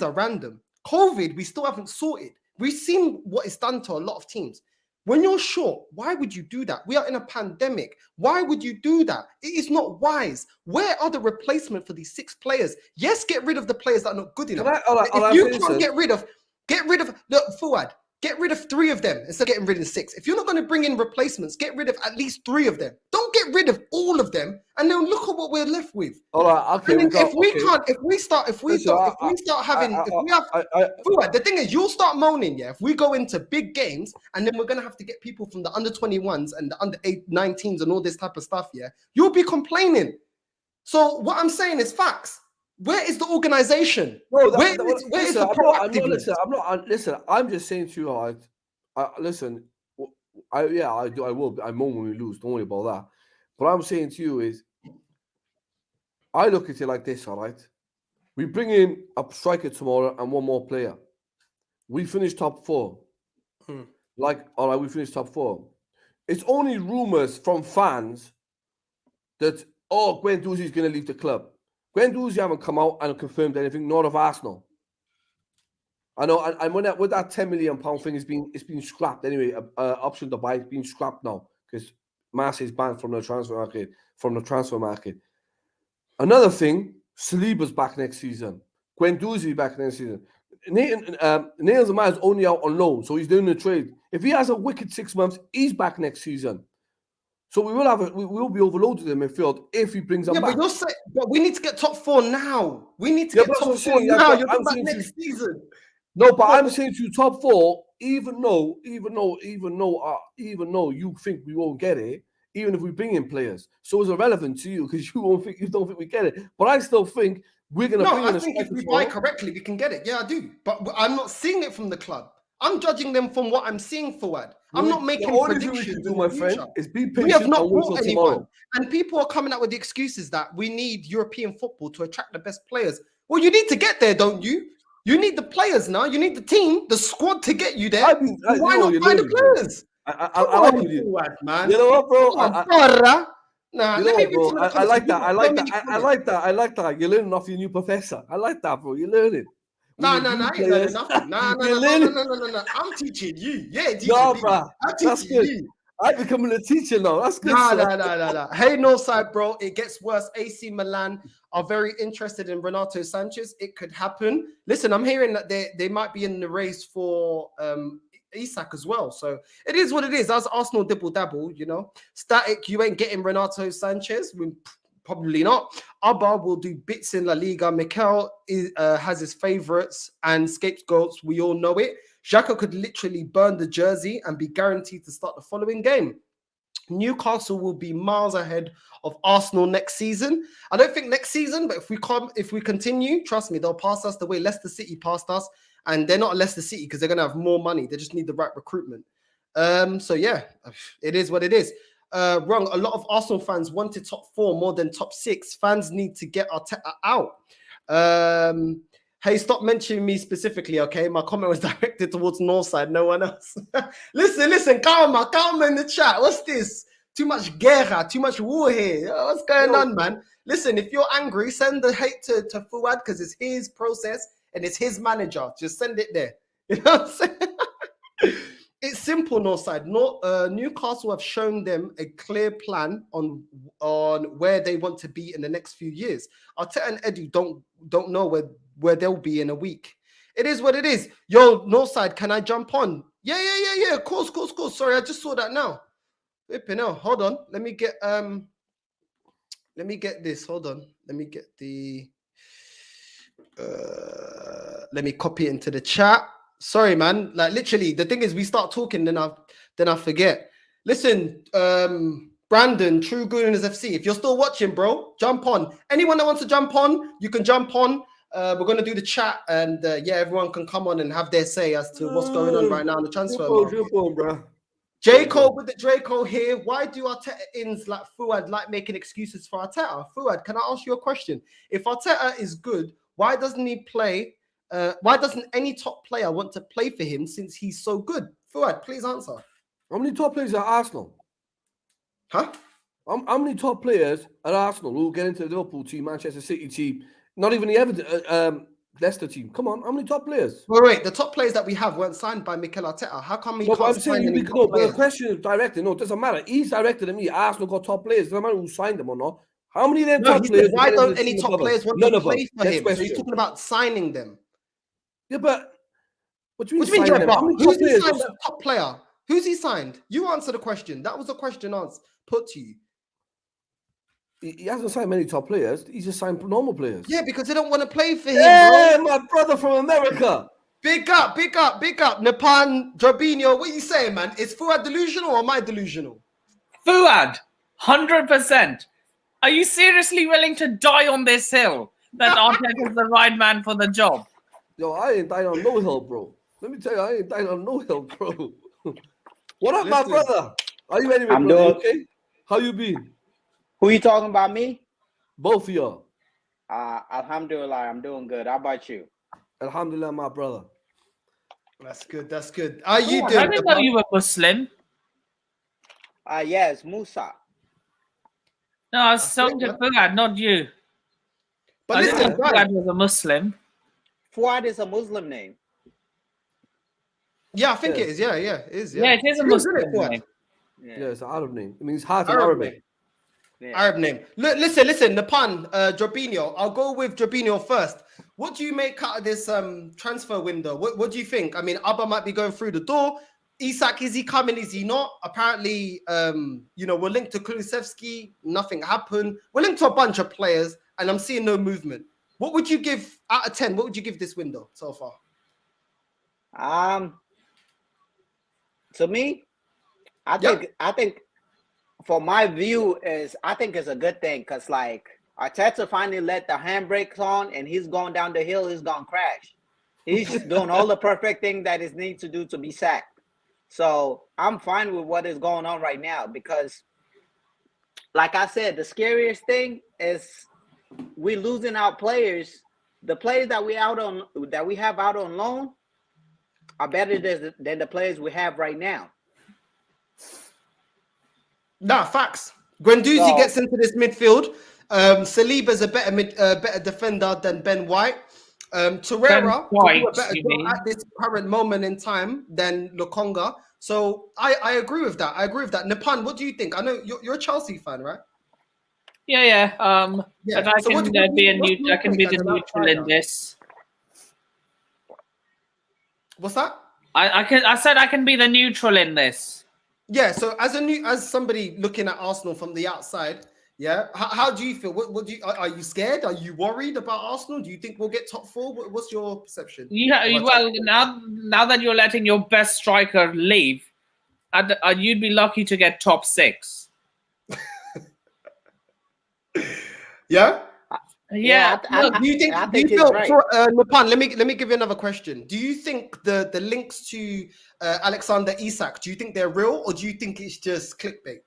are random. COVID, we still haven't sorted. We've seen what it's done to a lot of teams. When you're short, why would you do that? We are in a pandemic. Why would you do that? It is not wise. Where are the replacement for these 6 players? Yes, get rid of the players that are not good enough. If you can't get rid of look, Fuad, get rid of 3 of them instead of getting rid of 6. If you're not going to bring in replacements, get rid of at least 3 of them. Don't get rid of all of them, and then look at what we're left with. All right, okay. The thing is, you'll start moaning, if we go into big games, and then we're gonna have to get people from the under 21s and the under 19s and all this type of stuff. You'll be complaining. So what I'm saying is facts. Where is the organization? Where is the proactiveness? Listen, I'm just saying to you, listen, I will. I moan when we lose. Don't worry about that. What I'm saying to you is, I look at it like this, all right? We bring in a striker tomorrow and 1 more player. We finish top 4. All right, we finished top 4. It's only rumors from fans that, Guendouzi's going to leave the club. Guendouzi haven't come out and confirmed anything, nor of Arsenal. I know, and with that £10 million thing, it's been scrapped anyway. Option to buy, it's been scrapped now because Marseille's banned from the transfer market. Another thing, Saliba's back next season. Guendouzi back next season. Nails a man's only out on loan, so he's doing the trade. If he has a wicked 6 months, he's back next season. So we will be overloaded in midfield if he brings them back. But we need to get top 4 now. We need to get top 4 now. You're talking about next season. No, but I'm saying to you, top 4, even though you think we won't get it, even if we bring in players, so it's irrelevant to you because you don't think we get it. But I still think we're gonna. No, I think if we buy correctly, we can get it. Yeah, I do. But I'm not seeing it from the club. I'm judging them from what I'm seeing forward. I'm not making predictions. My friend, is be patient. We have not brought anyone, and people are coming out with the excuses that we need European football to attract the best players. Well, you need to get there, don't you? You need the players now. You need the team, the squad to get you there. Why not buy the players? I like you, forward, man. You know what, bro? Nah, you know what, bro? I like that. I like that. You're learning off your new professor. I like that, bro. You're learning. No, I ain't learning nothing. No. I'm teaching you. Yeah, teaching bro. I'm teaching you. I'm becoming a teacher now. That's good. No. Hey, Northside, bro. It gets worse. AC Milan are very interested in Renato Sanchez. It could happen. Listen, I'm hearing that they might be in the race for Isak as well. So it is what it is. As Arsenal dibble-dabble, you know. Static, you ain't getting Renato Sanchez. Probably not. Auba will do bits in La Liga. Mikel has his favourites and scapegoats. We all know it. Xhaka could literally burn the jersey and be guaranteed to start the following game. Newcastle will be miles ahead of Arsenal next season. I don't think next season, but if we continue, trust me, they'll pass us the way Leicester City passed us. And they're not Leicester City because they're going to have more money. They just need the right recruitment. So yeah, it is what it is. Wrong. A lot of Arsenal fans wanted top 4 more than top 6. Fans need to get Arteta out. Hey, stop mentioning me specifically, okay? My comment was directed towards Northside, no one else. Listen, calma in the chat. What's this? Too much guerra, too much war here. What's going on, man? Listen, if you're angry, send the hate to Fuad because it's his process and it's his manager. Just send it there. You know what I'm saying? It's simple, Northside. Newcastle have shown them a clear plan on where they want to be in the next few years. Arteta and Eddie don't know where they'll be in a week. It is what it is. Yo, Northside, can I jump on? Yeah. Of course. Sorry, I just saw that now. Flipping hell. Hold on. Let me get this. Hold on. Let me get the. Let me copy it into the chat. Sorry, man. Like literally, the thing is, we start talking, then I forget. Listen, Brandon, True Gooners FC. If you're still watching, bro, jump on. Anyone that wants to jump on, you can jump on. We're gonna do the chat, and everyone can come on and have their say as to what's going on right now in the transfer market. Bro. J-Cole with the Draco here. Why do Arteta-ins like Fuad like making excuses for Arteta? Fuad, can I ask you a question? If Arteta is good, why doesn't he play? Why doesn't any top player want to play for him since he's so good? Fuad, please answer. How many top players are Arsenal? Huh? How many top players at Arsenal who will get into the Liverpool team, Manchester City team, not even the Everton, Leicester team? Come on, how many top players? Wait. The top players that we have weren't signed by Mikel Arteta. How come he can't sign any top players? The question is directed. No, it doesn't matter. He's directed at me. Arsenal got top players. It doesn't matter who signed them or not. How many of them top players? Why don't any top players want to play for him? So he's talking about signing them. Yeah, but what do you mean? Who's he signed as a top player? Who's he signed? You answer the question. That was a question put to you. He hasn't signed many top players. He's just signed normal players. Yeah, because they don't want to play for him. Yeah, my brother from America. Big up. Napan, Jobinho, what are you saying, man? Is Fuad delusional or am I delusional? Fuad, 100%. Are you seriously willing to die on this hill that Arteta is the right man for the job? Yo, I ain't dying on no hill, bro. Let me tell you, I ain't dying on no hill, bro. What up, my brother? Are you anyway, I'm brother? doing Okay? How you been? Who you talking about, me? Both of y'all. Alhamdulillah, I'm doing good. How about you? Alhamdulillah, my brother. That's good. Are you doing? I didn't know you were Muslim. Yes, Musa. No, I was talking to Fuad, not you. But listen, Fuad was a Muslim. Fuad is a Muslim name. Yeah, I think Yeah. it is. Yeah, it is. Yeah, it is a It is, isn't Muslim it, Fuad? name. Yeah, it's an Arab name. It means heart in Arab Arabic. name. Yeah. Arab name. Look, listen. The pun, Jorginho. I'll go with Jorginho first. What do you make out of this transfer window? What do you think? I mean, Auba might be going through the door. Isak, is he coming? Is he not? Apparently, we're linked to Kulusevski. Nothing happened. We're linked to a bunch of players, and I'm seeing no movement. What would you give out of 10? What would you give this window so far? To me, I think for my view is I think it's a good thing because like Arteta finally let the handbrakes on and he's going down the hill, he's gonna crash. He's doing all the perfect thing that he needs to do to be sacked. So I'm fine with what is going on right now because, like I said, the scariest thing is we losing our players. The players that we have out on loan are better than the players we have right now. Nah, facts. Guendouzi gets into this midfield. Saliba's a better defender than Ben White. Torreira will do a better job at this current moment in time than Lokonga. So I agree with that. Nipan, what do you think? I know you're a Chelsea fan, right? Yeah. But I can be the neutral in this. What's that? I said I can be the neutral in this. Yeah. So as somebody looking at Arsenal from the outside, yeah. How do you feel? What do you are you scared? Are you worried about Arsenal? Do you think we'll get top four? What's your perception? Now that you're letting your best striker leave, you'd be lucky to get top 6. Yeah. Yeah. Do you think? Napan, let me give you another question. Do you think the links to Alexander Isak? Do you think they're real, or do you think it's just clickbait?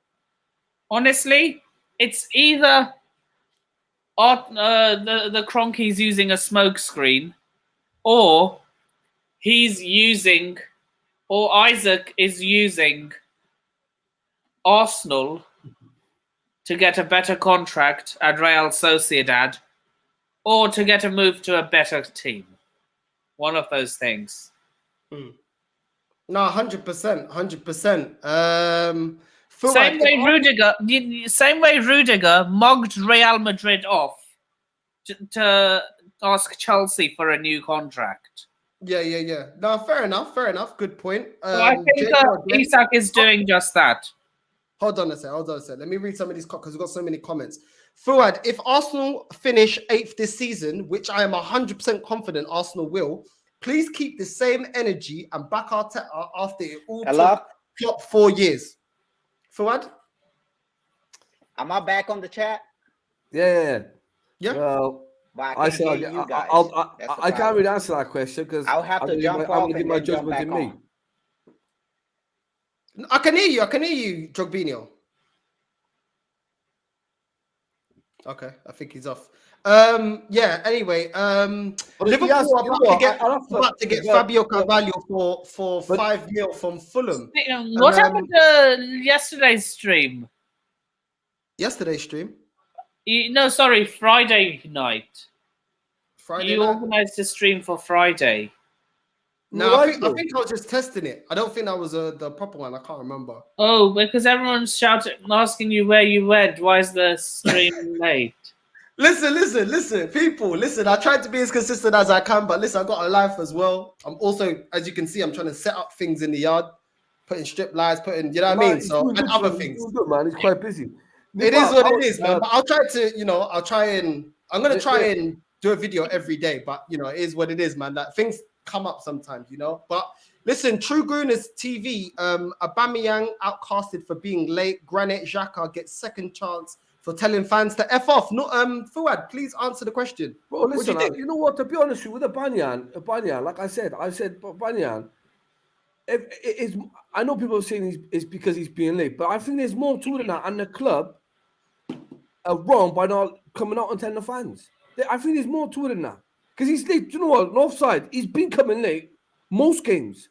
Honestly, it's either the Kroenke's using a smoke screen, or Isak is using Arsenal to get a better contract at Real Sociedad, or to get a move to a better team. One of those things. No, 100%, 100%. Same way Rudiger mugged Real Madrid off to ask Chelsea for a new contract. Yeah. No, fair enough. Good point. So I think Isak is doing just that. Hold on a sec. Let me read some of these because we've got so many comments. Fuad, if Arsenal finish 8th this season, which I am 100% confident Arsenal will, please keep the same energy and back Arteta after it all took Klopp 4 years. Fuad? Am I back on the chat? Yeah. Well, I can't really answer that question because I'll have to jump off. I'm going to give my judgment in me. I can hear you, Jorginho. Okay, I think he's off. Anyway, Liverpool are about to get Fabio Carvalho for 5 mil from Fulham. What happened to yesterday's stream? Friday night. You organized a stream for Friday. No, I think I was just testing it. I don't think that was the proper one. I can't remember. Oh, because everyone's shouting, asking you where you went. Why is the stream late? Listen, people. Listen, I tried to be as consistent as I can, but listen, I got a life as well. I'm also, as you can see, I'm trying to set up things in the yard, putting strip lights, you know what I mean? So, and other things. He's good, man. He's quite busy. It is what it is, man. But I'm going to try and do a video every day, but, it is what it is, man. That things come up sometimes, But listen, True Gooners TV, Aubameyang outcasted for being late. Granit Xhaka gets second chance for telling fans to F off. No, Fuad, please answer the question. Bro, listen, you know what? To be honest with you, with Aubameyang, like I said, Aubameyang, I know people are saying it's because he's being late, but I think there's more to it than that. And the club are wrong by not coming out and telling the fans. I think there's more to it than that. Because he's late, you know what? North side, he's been coming late most games.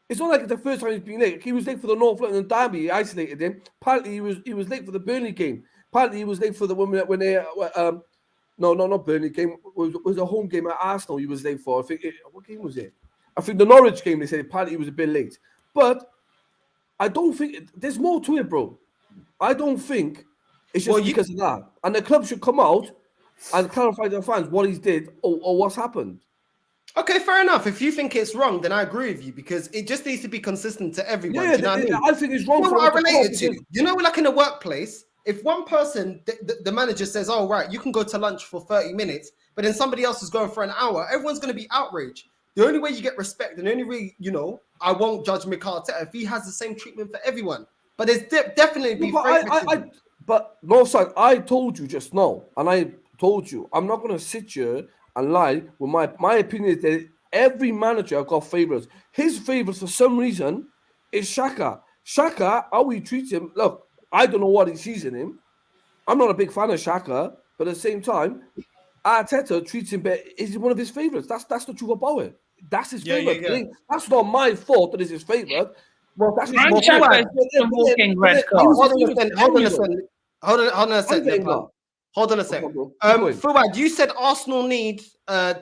It's not like it's the first time he's been late. He was late for the North London derby. He isolated him. Apparently, he was late for the Burnley game. Apparently, he was late for the one when they not Burnley game. It was a home game at Arsenal. He was late for. I think what game was it? I think the Norwich game, they said apparently he was a bit late. But I don't think there's more to it, bro. I don't think it's just because of that. And the club should come out and clarify to the fans what he did or what's happened. Okay, fair enough. If you think it's wrong, then I agree with you because it just needs to be consistent to everyone. Yeah, Do you know what I mean? I think it's wrong. You know for what I them to related come to? You know, like in a workplace, if one person, the manager says, "Oh, right, you can go to lunch for 30 minutes," but then somebody else is going for an hour, everyone's going to be outraged. The only way you get respect, and the only way, you know, I won't judge Mikel Arteta if he has the same treatment for everyone. But there's definitely be favoritism. But no, son, I told you just now, and I told you, I'm not going to sit here and lie. With my opinion is that every manager got favourites. His favourites, for some reason, is Xhaka. Xhaka, how he treats him, look, I don't know what he sees in him. I'm not a big fan of Xhaka, but at the same time, Arteta treats him better. Is one of his favourites. That's the truth about it. That's his favourite. Yeah. That's not my fault that it's his favourite. Well, that's his Frank Xhaka is a walking red card. Hold on a second. Hold on a second. Fuad, you said Arsenal need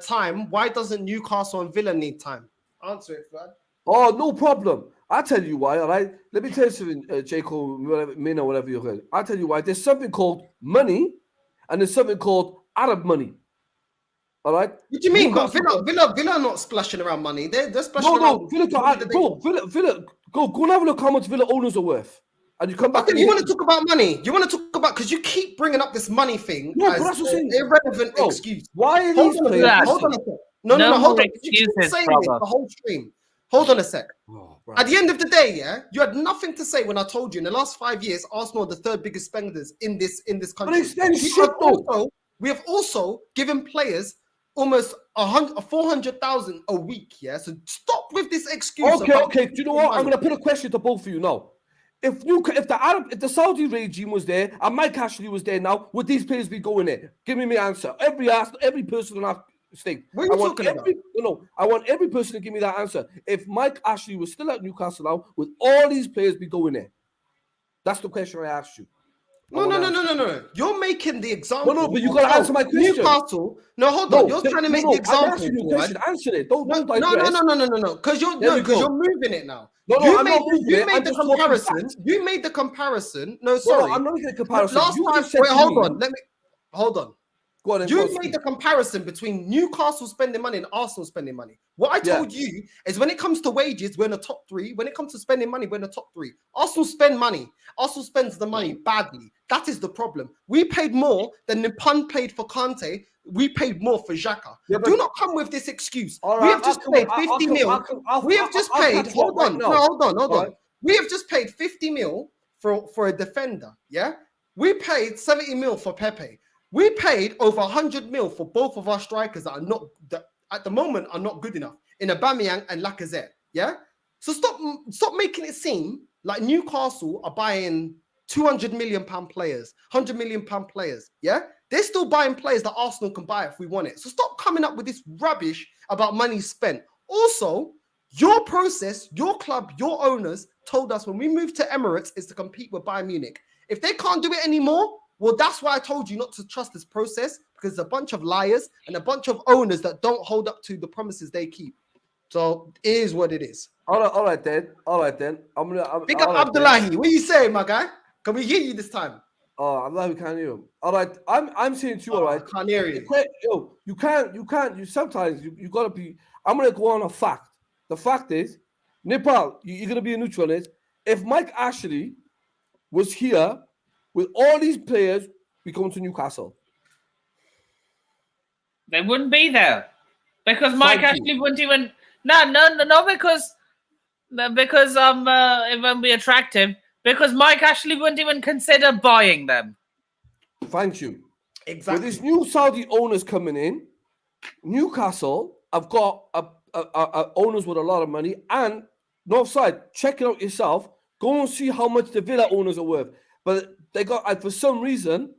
time. Why doesn't Newcastle and Villa need time? Answer it, Fuad. Oh, no problem. I'll tell you why, all right? Let me tell you something, Jacob, Mina, whatever you're going. I'll tell you why. There's something called money and there's something called Arab money. All right? What do you mean? But Villa are not splashing around money. They're splashing around. Villa, go and have a look how much Villa owners are worth. And you come back. You want to talk about money? You want to talk about because you keep bringing up this money thing as an irrelevant excuse. Why are these players? Hold on a sec. No, hold on. You keep saying this the whole stream. Hold on a sec. At the end of the day, you had nothing to say when I told you in the last 5 years, Arsenal are the third biggest spenders in this country. We have also given players almost 400,000 a week. Yeah, so stop with this excuse. Okay. Do you know what? I'm going to put a question to both of you now. If the Saudi regime was there and Mike Ashley was there now, would these players be going there? Give me my answer. Every person will have stake. What are you talking about? I want every person to give me that answer. If Mike Ashley was still at Newcastle now, would all these players be going there? That's the question I asked you. No. You're making the example. No, but you got to answer my question. Newcastle. No, hold on. You're trying to make the example. Answer it. Don't No. Because you're moving it now. You made the comparison. You made the comparison. No, sorry. I'm not making a comparison. Hold on. Go on, you made the comparison between Newcastle spending money and Arsenal spending money. What I told you is when it comes to wages, we're in the top three. When it comes to spending money, we're in the top three. Arsenal spend money. Arsenal spends the money badly. That is the problem. We paid more than Nippon paid for Kante. We paid more for Xhaka. Do not come with this excuse. We have just paid 50 mil. We have just paid. Hold on. We have just paid 50 mil for a defender. Yeah, we paid 70 mil for Pepe. We paid over 100 mil for both of our strikers that at the moment are not good enough in Aubameyang and Lacazette. Yeah, so stop making it seem like Newcastle are buying 200 million pound players, 100 million pound players. Yeah, they're still buying players that Arsenal can buy if we want it. So stop coming up with this rubbish about money spent. Also, your process, your club, your owners told us when we moved to Emirates is to compete with Bayern Munich. If they can't do it anymore, well, that's why I told you not to trust this process because it's a bunch of liars and a bunch of owners that don't hold up to the promises they keep. So it is what it is. All right then. I'm Pick up Abdullahi. What are you saying, my guy? Can we hear you this time? Oh, Abdullahi, we can't hear you. All right, I'm saying to you, all right. Can't hear you. You can't. You sometimes you gotta be. I'm gonna go on a fact. The fact is, Nepal, you're gonna be a neutral on this. If Mike Ashley was here. With all these players, we come to Newcastle. They wouldn't be there because Mike Ashley wouldn't even. No, because it won't be attractive. Because Mike Ashley wouldn't even consider buying them. Thank you. Exactly. With these new Saudi owners coming in, Newcastle have got owners with a lot of money. And Northside, check it out yourself. Go and see how much the Villa owners are worth. But they got, for some reason,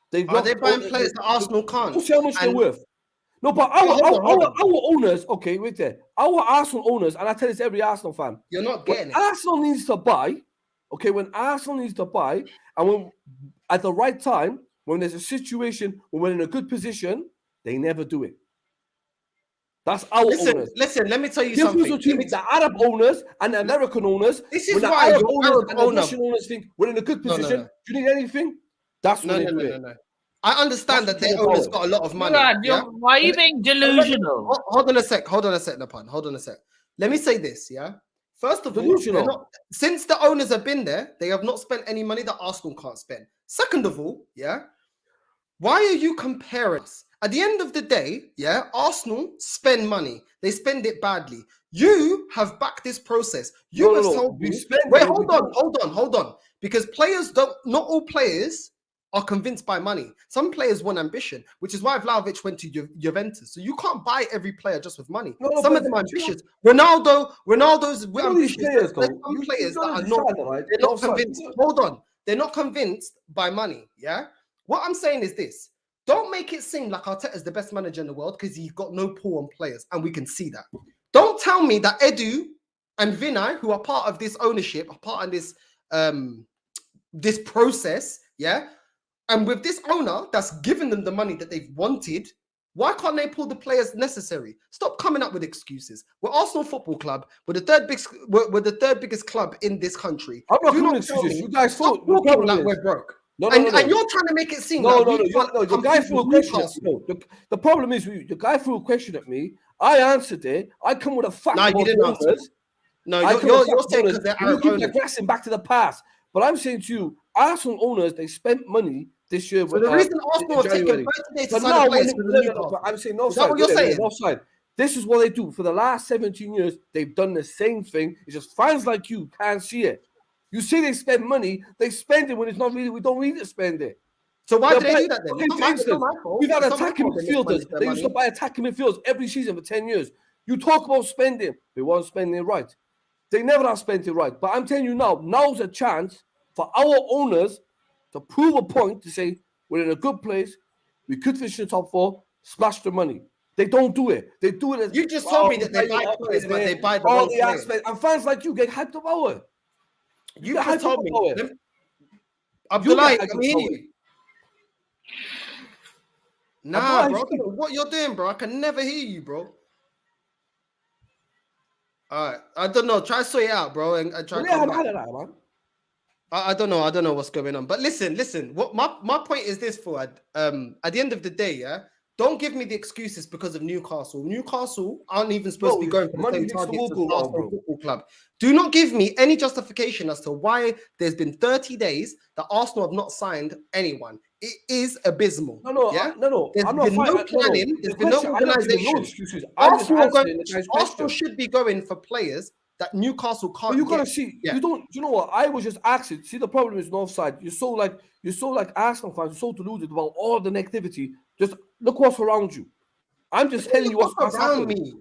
they're buying players that Arsenal can't. Don't see how much they're worth. No, but our owners, okay, wait there. Our Arsenal owners, and I tell this to every Arsenal fan. You're not getting it. Arsenal needs to buy, when Arsenal needs to buy, and when at the right time, when there's a situation, when we're in a good position, they never do it. That's our owners. Listen, let me tell you Difference something. between the Arab owners and the American owners. This is when the why Arab your owners Arab and the owner. Russian owners think we're in a good position. No. Do you need anything? That's when they do it. No. I understand That's that their all owners about got a lot of money. Fuad, Yeah? why are you being delusional? Hold on a sec, Napan. Hold on a sec. Let me say this, yeah? First of all, Delusional. since the owners have been there, they have not spent any money that Arsenal can't spend. Second of all, yeah, why are you comparing us? At the end of the day, yeah, Arsenal spend money. They spend it badly. You have backed this process. You have told me. Wait, hold on. Because players not all players are convinced by money. Some players want ambition, which is why Vlahovic went to Juventus. So you can't buy every player just with money. Some of them are ambitious. Ronaldo's ambitious. There's some players that are not. They're not convinced. Hold on. They're not convinced by money. Yeah. What I'm saying is this. Don't make it seem like Arteta is the best manager in the world because he's got no pull on players, and we can see that. Don't tell me that Edu and Vinay, who are part of this ownership, are part of this this process, yeah. And with this owner that's given them the money that they've wanted, why can't they pull the players necessary? Stop coming up with excuses. We're Arsenal Football Club. We're the third biggest club in this country. I'm not doing excuses. You guys thought like we're broke. And you're trying to make it seem the guy threw a question at me. The problem is the guy threw a question at me. I answered it. I come with a fact. No, you didn't answer. No, you're saying because they're Arab owners. Keep digressing back to the past. But I'm saying to you, Arsenal owners, they spent money this year. So the reason Arsenal are taking 30 days to sign a player is I'm saying no side. Is that what you're saying? No side. This is what they do. For the last 17 years, they've done the same thing. It's just fans like you can't see it. You see they spend money, they spend it when it's not really, we don't need to spend it. So why do they do that then? We've had attacking midfielders. They used to buy attacking midfielders every season for 10 years. You talk about spending, they weren't spending it right. They never have spent it right. But I'm telling you now's a chance for our owners to prove a point to say, we're in a good place, we could finish in the top 4, splash the money. They don't do it. They do it as... You just told me that they buy players, but they buy the wrong players. And fans like you get hyped about it. You just told me. Abdullah, I can hear you. Nah, bro. What you're doing, bro? I can never hear you, bro. All right. I don't know. Try to sort it out, bro. And try to come back. I don't know. I don't know what's going on. But listen. What my point is this, Fuad. At the end of the day, yeah, don't give me the excuses because of Newcastle. Newcastle aren't even supposed to be going for the same targets as Arsenal Football Club. Do not give me any justification as to why there's been 30 days that Arsenal have not signed anyone. It is abysmal. No. There's been no planning. There's been no organization. Arsenal should be going for players that Newcastle can't. But you gotta see. Yeah. You know what? I was just asking. See, the problem is North Side. You're so like Arsenal fans. You're so deluded about all the negativity. Just look what's around you. I'm just telling you what's around me.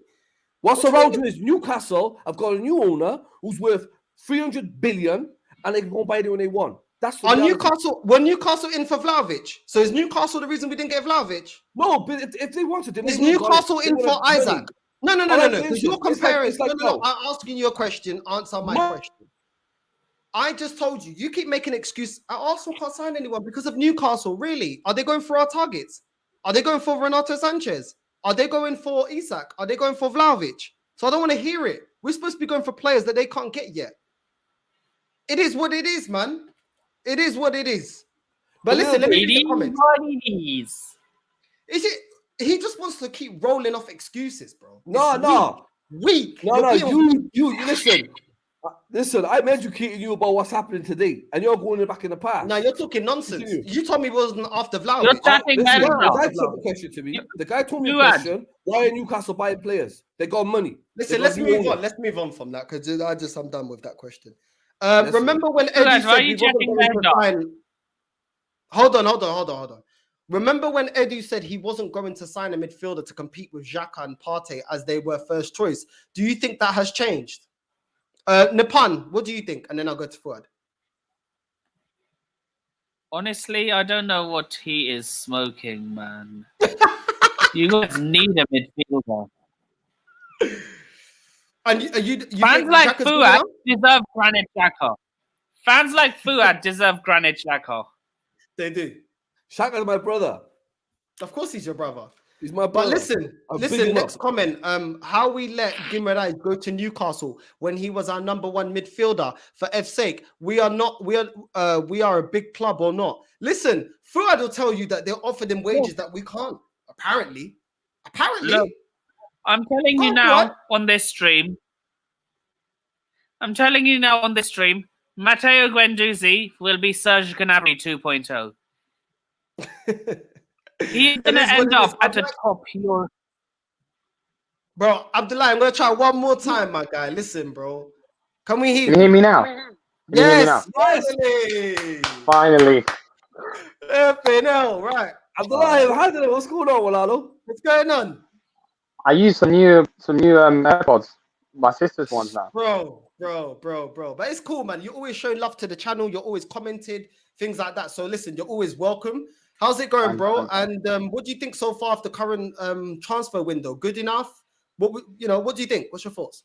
What's around you is Newcastle. I've got a new owner who's worth 300 billion, and they can go buy anyone they want. That's on Newcastle. Were Newcastle in for Vlahovic? So is Newcastle the reason we didn't get Vlahovic? No, but if they wanted, is Newcastle in for Isak? No. You're comparing. No. I'm asking you a question. Answer my question. I just told you. You keep making an excuse. Arsenal can't sign anyone because of Newcastle. Really? Are they going for our targets? Are they going for Renato Sanchez? Are they going for Isak? Are they going for Vlahovic? So I don't want to hear it. We're supposed to be going for players that they can't get yet. It is what it is, man. It is what it is. But listen, let me read the comments. Is it? He just wants to keep rolling off excuses, bro. No. Weak. No. You listen. Listen, I'm educating you about what's happening today, and you're going back in the past. Now you're talking nonsense. You told me it wasn't after Vlahovic. You're chatting the question to me. The guy told me a question. Why are Newcastle buying players? They got money. Listen, let's move on. Let's move on from that because I'm done with that question. Remember when Eddie said he wasn't going to sign? Hold on. Remember when Eddie said he wasn't going to sign a midfielder to compete with Xhaka and Partey as they were first choice? Do you think that has changed? Napan, what do you think? And then I'll go to Fuad. Honestly, I don't know what he is smoking, man. You guys need a midfielder. And you fans like Fuad deserve Granit Xhaka. Fans like Fuad deserve Granit Xhaka. They do. Xhaka's my brother. Of course he's your brother. He's my But brother. listen. Next comment. How we let Guimaraes go to Newcastle when he was our number one midfielder? For F's sake, we are a big club or not? Listen, Fuad will tell you that they offered him wages that we can't. Apparently. Look, I'm telling you now on this stream. Matteo Guendouzi will be Serge Gnabry 2.0. He's going to end up at the top here. Bro, Abdullah, I'm going to try one more time, my guy. Listen, bro. Can we hear you? Can you hear me now? Yes, Finally. FNL, right. Abdullah, what's going on, Walalo? What's going on? I use some new AirPods. My sister's ones now. Bro. But it's cool, man. You're always showing love to the channel. You're always commented, things like that. So listen, you're always welcome. How's it going, bro? And what do you think so far of the current transfer window? Good enough? What do you think? What's your thoughts?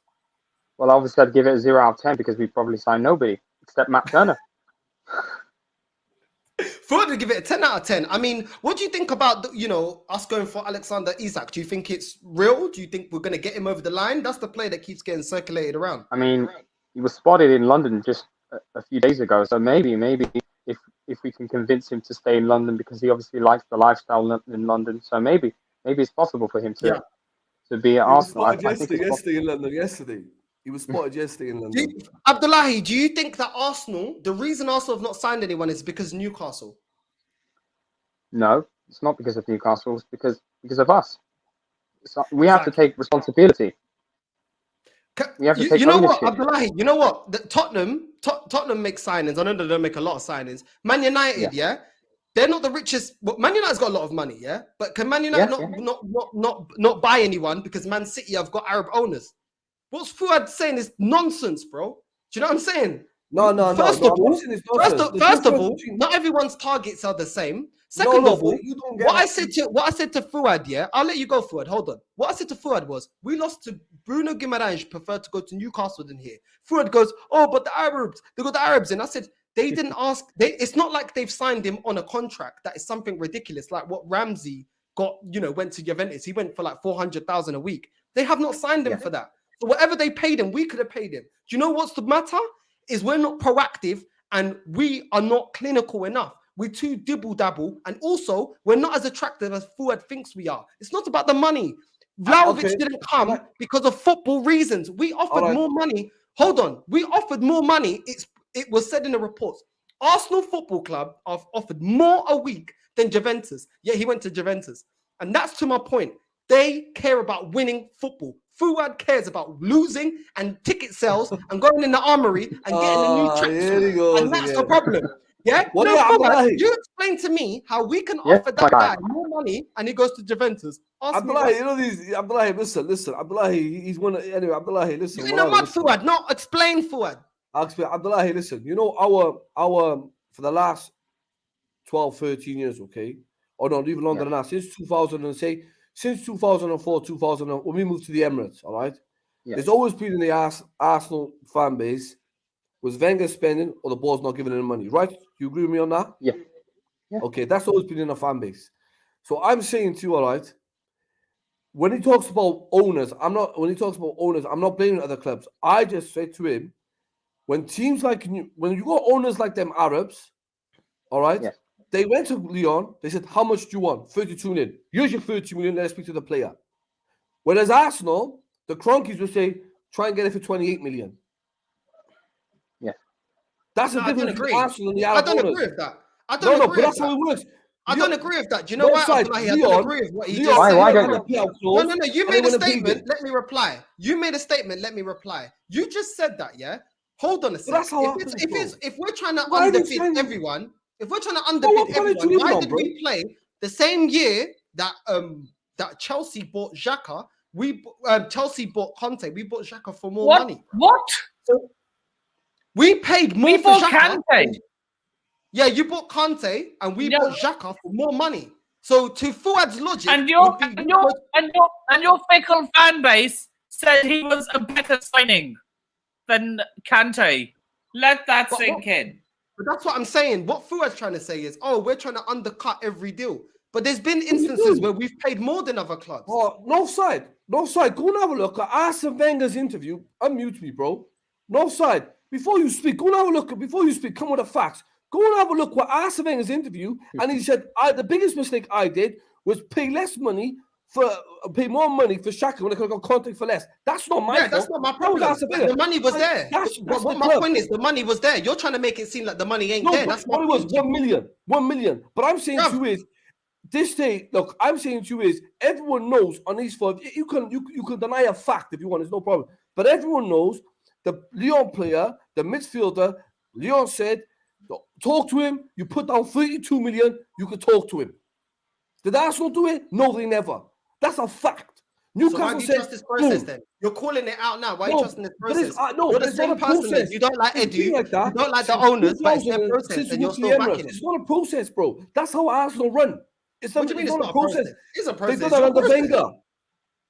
Well, obviously, I'd give it a 0 out of 10 because we probably signed nobody except Matt Turner. Ford would give it a 10 out of 10. I mean, what do you think about us going for Alexander Isak? Do you think it's real? Do you think we're going to get him over the line? That's the play that keeps getting circulated around. I mean, he was spotted in London just a few days ago. So maybe if we can convince him to stay in London because he obviously likes the lifestyle in London. So maybe it's possible for him to be at Arsenal. Yesterday. He was spotted yesterday in London. Abdullahi, do you think that the reason Arsenal have not signed anyone is because Newcastle? No, it's not because of Newcastle. It's because of us. We have to take responsibility. We have to take ownership. What, Abdullahi? You know what? Tottenham makes signings. I know they don't make a lot of signings. Man United, they're not the richest. Man United's got a lot of money, but can Man United not buy anyone because Man City have got Arab owners? What's Fuad saying is nonsense, bro. Do you know what I'm saying? No. First of all, not everyone's targets are the same. Second of all, what I said to Fuad, I'll let you go, Fuad. Hold on. What I said to Fuad was, we lost to Bruno Guimaraes, preferred to go to Newcastle than here. Fuad goes, but the Arabs, they got the Arabs in. I said, they didn't ask. It's not like they've signed him on a contract that is something ridiculous, like what Ramsey got. Went to Juventus. He went for like 400,000 a week. They have not signed him for that. So whatever they paid him, we could have paid him. Do you know what's the matter? Is we're not proactive and we are not clinical enough. We're too dibble-dabble, and also we're not as attractive as Fuad thinks we are. It's not about the money. Vlahovic didn't come because of football reasons. We offered more money. Hold on. We offered more money. It was said in the reports. Arsenal Football Club have offered more a week than Juventus. Yeah, he went to Juventus. And that's to my point. They care about winning football. Fuad cares about losing and ticket sales and going in the armory and getting a new tracksuit. And that's the problem. Yeah? Fuad, you explain to me how we can offer that guy more money and he goes to Juventus. Abdullahi, listen. Abdullahi, he's one. Anyway, Abdullahi, listen. You're in the mud, Fuad. No, explain, Fuad. Abdullahi, listen. Our for the last 12, 13 years, okay? Or not even longer than that, since 2004, 2000, when we moved to the Emirates, all right? Yeah. There's always been in the Arsenal fan base, was Wenger spending or the board's not giving him money, right? You agree with me on that? Yeah. Okay, that's always been in the fan base. So I'm saying to you, all right, when he talks about owners, I'm not blaming other clubs. I just said to him, when teams like, when you got owners like them Arabs, all right? Yeah. They went to Lyon. They said, how much do you want? 32 million. Here's your 30 million. Let's speak to the player. Whereas Arsenal, the Cronkies will say, try and get it for 28 million. Yeah. That's the difference between Arsenal and the Arab I don't agree with that. I don't agree with that. That's how it works. I don't agree with that. Do you know why? I don't agree with what he just said. Why don't you? No. You made a statement. Let me reply. You made a statement. Let me reply. You just said that, yeah? Hold on a second. If we're trying to underbid everyone, why did we play the same year that that Chelsea bought Xhaka? Chelsea bought Conte. We bought Xhaka for more money. What? So we paid more for Xhaka. Conte. Yeah, you bought Conte and we bought Xhaka for more money. So to Fuad's logic, and your fickle fan base said he was a better signing than Kante. Let that sink in. But that's what I'm saying. What Fuad's trying to say is, we're trying to undercut every deal. But there's been instances where we've paid more than other clubs. Oh, no side. Go and have a look at Arsene Wenger's interview. Unmute me, bro. No side. Before you speak, go and have a look. Before you speak, come with the facts. Go and have a look at Arsene Wenger's interview. And he said, the biggest mistake I did was pay more money for Xhaka when I could have got contract for less. That's not my fault. That's not my problem. The money was there. What my point is, the money was there. You're trying to make it seem like the money ain't there. That's what it was. 1 million. 1 million. But I'm saying to you is, this day, look, I'm saying to you is, everyone knows on these four, you can deny a fact if you want, it's no problem. But everyone knows the Lyon player, the midfielder, Lyon said, talk to him, you put down 32 million, you could talk to him. Did Arsenal do it? No, they never. That's a fact. Newcastle so why do you trust this process then? You're calling it out now. Why are you trusting this process? You're the same person. You don't like Edu. You don't like the owners, but it's their process and you're still backing it. It's not a process, bro. That's how Arsenal run. What do you mean it's not a process? It's a process. They done it under Wenger.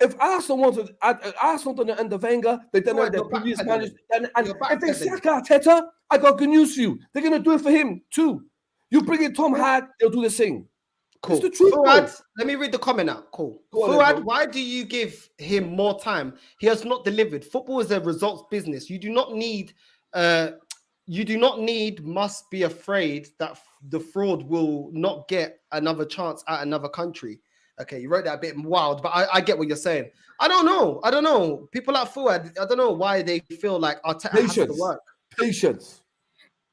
If Arsenal done it under Wenger, they done it their previous managers. And if they sack Arteta, I got good news for you. They're going to do it for him too. You bring in Tom Hart, they'll do the same. Cool. It's the truth, Fuad, let me read the comment out. Cool. Fuad, why do you give him more time? He has not delivered. Football is a results business. You do not need, must be afraid that the fraud will not get another chance at another country. Okay, you wrote that a bit wild, but I get what you're saying. I don't know. People like Fuad, I don't know why they feel like Arteta has to work. Patience.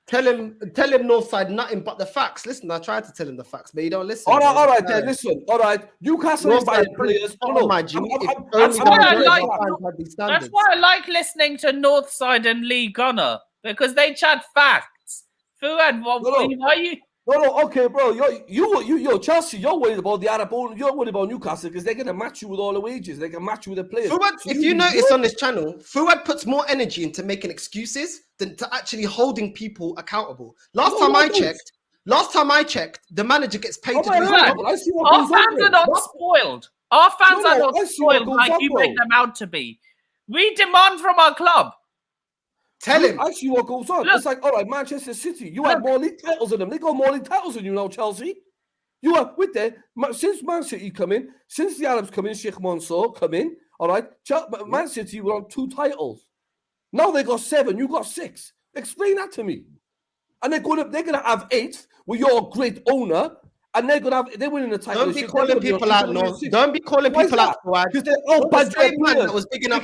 Tell him Northside nothing but the facts. Listen, I tried to tell him the facts, but he don't listen. All right, then listen. All right, Newcastle is buying players. That's why I like listening to Northside and Lee Gunner because they chat facts. Fuad, why you? No, okay, bro. You're Chelsea. You're worried about the Arab. You're worried about Newcastle because they're gonna match you with all the wages. They can match you with the players. Fuad, if you notice on this channel, Fuad puts more energy into making excuses than to actually holding people accountable. Last time I checked, the manager gets paid to do his job. Our fans are not spoiled. Our fans are not spoiled like you make them out to be. We demand from our club. Tell him. I see what goes on. Look, it's like, all right, Manchester City, you have more league titles than them. They got more league titles than you now, Chelsea. You are with them. Since Man City come in, since the Arabs come in, Sheikh Mansour come in, all right, Man City were on 2 titles. Now they got 7, you got 6. Explain that to me. And they're gonna have 8 with your great owner, and they're winning the title. Don't be calling people out, no. Don't be calling people out, because they're all budget players. That was big enough.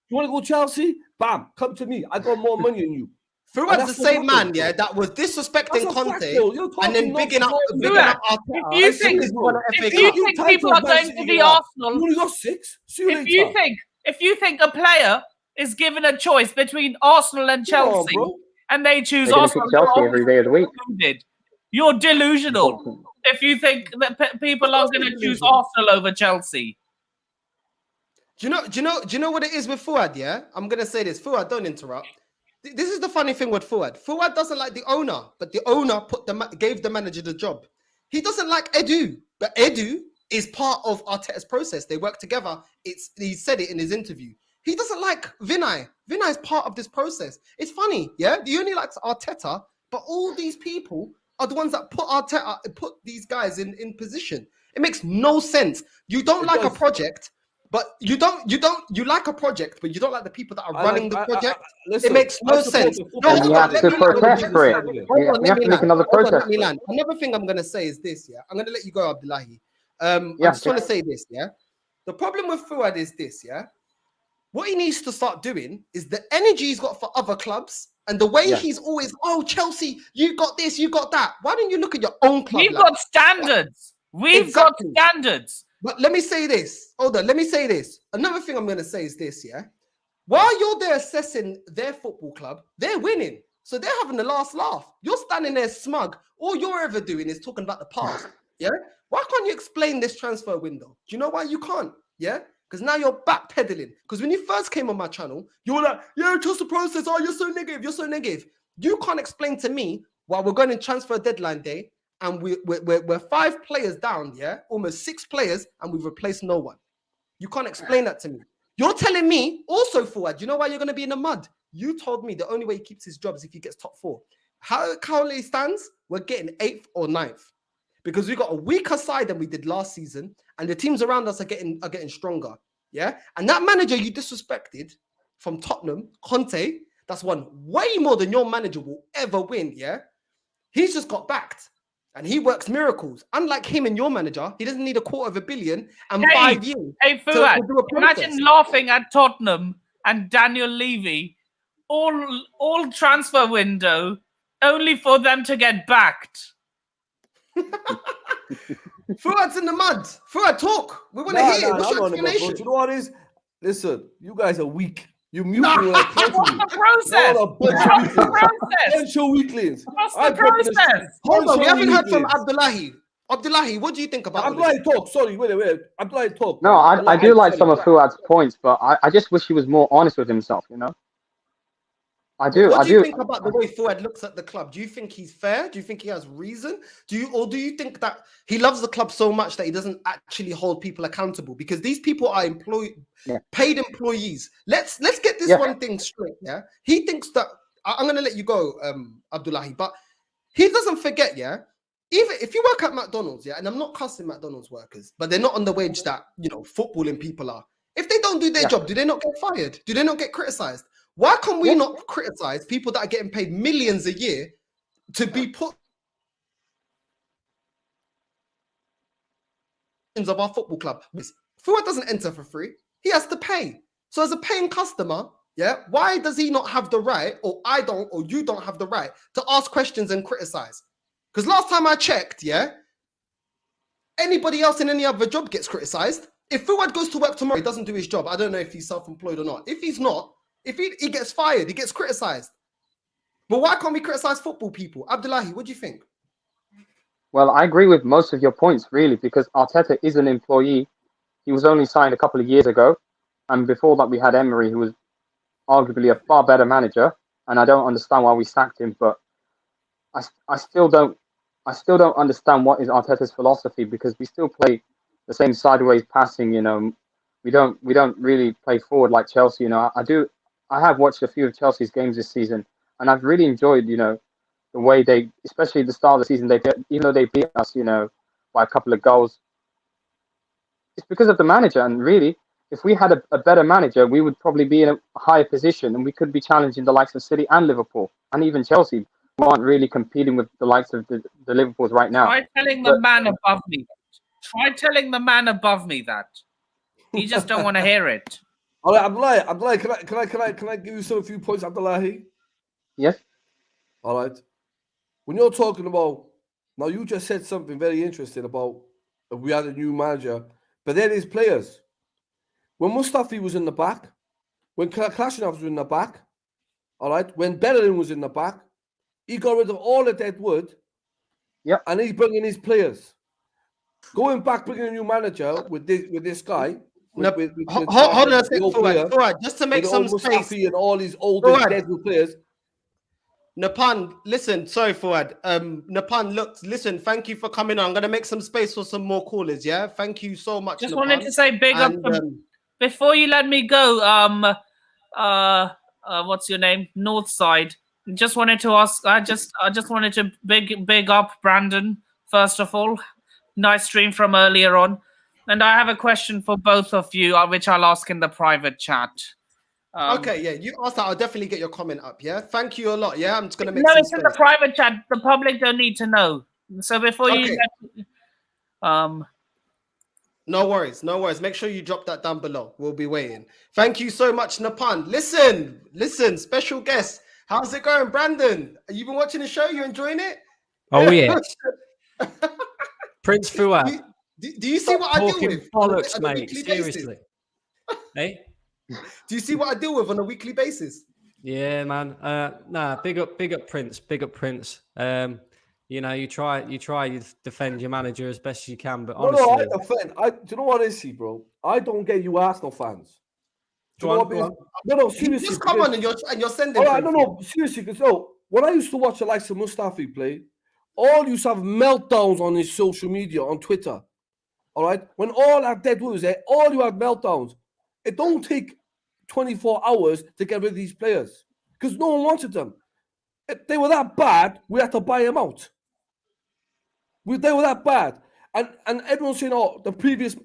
You want to go Chelsea? Bam, come to me. I got more money than you. Fuad's the same man, that was disrespecting Conte and then bigging up Arteta. If you think people are going to the Arsenal, you only got 6. If you think a player is given a choice between Arsenal and Chelsea, and they choose Arsenal Chelsea every day of the week, you're delusional. If you think that people are going to choose Arsenal over Chelsea. Do you know what it is with Fuad? Yeah, I'm gonna say this. Fuad, don't interrupt. This is the funny thing with Fuad. Fuad doesn't like the owner, but the owner gave the manager the job. He doesn't like Edu, but Edu is part of Arteta's process. They work together. He said it in his interview. He doesn't like Vinay. Vinay is part of this process. It's funny, yeah. He only likes Arteta, but all these people are the ones that put these guys in position. It makes no sense. You don't like a project. But you like a project, but you don't like the people that are running the project. It makes no sense. You have to protest for it. You have to make another protest. Another thing I'm going to say is this, yeah. I'm going to let you go, Abdullahi. I just want to say this, yeah. The problem with Fuad is this, yeah. What he needs to start doing is the energy he's got for other clubs and the way he's always, Chelsea, you got this, you got that. Why don't you look at your own club? We've got standards. We've got standards. But let me say this. Hold on, let me say this. Another thing I'm going to say is this, yeah? While you're there assessing their football club, they're winning. So they're having the last laugh. You're standing there smug. All you're ever doing is talking about the past, yeah? Why can't you explain this transfer window? Do you know why you can't, yeah? Because now you're backpedaling. Because when you first came on my channel, you were like, trust the process. Oh, you're so negative. You can't explain to me why we're going to transfer deadline day and we're 5 players down, yeah? Almost 6 players, and we've replaced no one. You can't explain that to me. You're telling me, also, Fuad, you know why you're going to be in the mud? You told me the only way he keeps his job is if he gets top 4. How currently stands, we're getting 8th or 9th. because we got a weaker side than we did last season, and the teams around us are getting stronger. Yeah, and that manager you disrespected from Tottenham, Conte, that's won way more than your manager will ever win. Yeah, he's just got backed. And he works miracles. Unlike him and your manager, he doesn't need $250 million and 5 years. Hey, Fuad, imagine laughing at Tottenham and Daniel Levy all transfer window only for them to get backed. Fuad's in the mud. Fuad, talk. We want to hear. What's your explanation? Do you know what it is? Listen, you guys are weak. You mute me when I talk to you. What's the process? What's the weaklings? What's the process? Hold on, we haven't heard from Abdullahi. Abdullahi, what do you think about Abdullahi talk? Sorry, wait. Abdullahi talk. No, I do like some of Fuad's points, but I just wish he was more honest with himself, you know? I do. What do you think about the way Fuad looks at the club? Do you think he's fair? Do you think he has reason? Do you think that he loves the club so much that he doesn't actually hold people accountable? Because these people are paid employees. Let's get this one thing straight. Yeah, he thinks that I'm going to let you go, Abdullahi, but he doesn't forget. Yeah, even if you work at McDonald's, yeah, and I'm not cussing McDonald's workers, but they're not on the wage that footballing people are. If they don't do their job, do they not get fired? Do they not get criticized? Why can we not criticize people that are getting paid millions a year to be put of our football club? Fuad doesn't enter for free. He has to pay. So as a paying customer, yeah, why does he not have the right, or I don't, or you don't have the right to ask questions and criticize? Because last time I checked, yeah, anybody else in any other job gets criticized. If Fuad goes to work tomorrow, he doesn't do his job. I don't know if he's self-employed or not. If he's not, if he gets fired, he gets criticized. But why can't we criticize football people? Abdullahi, what do you think? Well, I agree with most of your points, really, because Arteta is an employee. He was only signed a couple of years ago. And before that, we had Emery, who was arguably a far better manager. And I don't understand why we sacked him. But I still don't understand what is Arteta's philosophy, because we still play the same sideways passing, We don't really play forward like Chelsea, I have watched a few of Chelsea's games this season, and I've really enjoyed, the way they, especially at the start of the season, even though they beat us, by a couple of goals, it's because of the manager. And really, if we had a better manager, we would probably be in a higher position, and we could be challenging the likes of City and Liverpool, and even Chelsea, who aren't really competing with the likes of the Liverpools right now. Try telling the man above me. Try telling the man above me that. You just don't want to hear it. All right, Abdullahi, can I give you a few points, Abdullahi? Yes. All right. When you're talking about, now you just said something very interesting about if we had a new manager, but then his players. When Mustafi was in the back, when Klashinov was in the back, all right, when Bellerin was in the back, he got rid of all the dead wood. Yeah. And he's bringing his players. Going back, bringing a new manager with this guy. Hold on a second, Fuad, just to make some space. And all these old dead players. Napan, listen, sorry, Fuad. Napan, look, listen, thank you for coming on. I'm going to make some space for some more callers, yeah? Thank you so much, Just Napan. wanted to say big up. Before you let me go, what's your name? Northside. Just wanted to ask, I just wanted to big up Brandon, first of all. Nice stream from earlier on. And I have a question for both of you, which I'll ask in the private chat. Okay, yeah, you asked that. I'll definitely get your comment up, yeah? Thank you a lot, yeah? I'm just going to make No, some it's space. in the private chat. The public don't need to know. So before you... No worries. Make sure you drop that down below. We'll be waiting. Thank you so much, Napan. Listen, special guest. How's it going, Brandon? Have you been watching the show? You enjoying it? Oh, yeah. Prince Fuad. Do you see what I deal with? Bollocks, mate. Seriously. Hey? Do you see what I deal with on a weekly basis? Yeah, man. Big up Prince. Big up Prince. You try to defend your manager as best you can, but honestly... No, I defend. Do you know what I see, bro? I don't get you Arsenal fans. No, seriously. Just come on and you're sending... All right, no, seriously, because when I used to watch the likes of Mustafi play, all used to have meltdowns on his social media, on Twitter. All right? When all our dead was there, all you had meltdowns. It don't take 24 hours to get rid of these players because no one wanted them. If they were that bad, we had to buy them out. They were that bad. And everyone's saying, oh,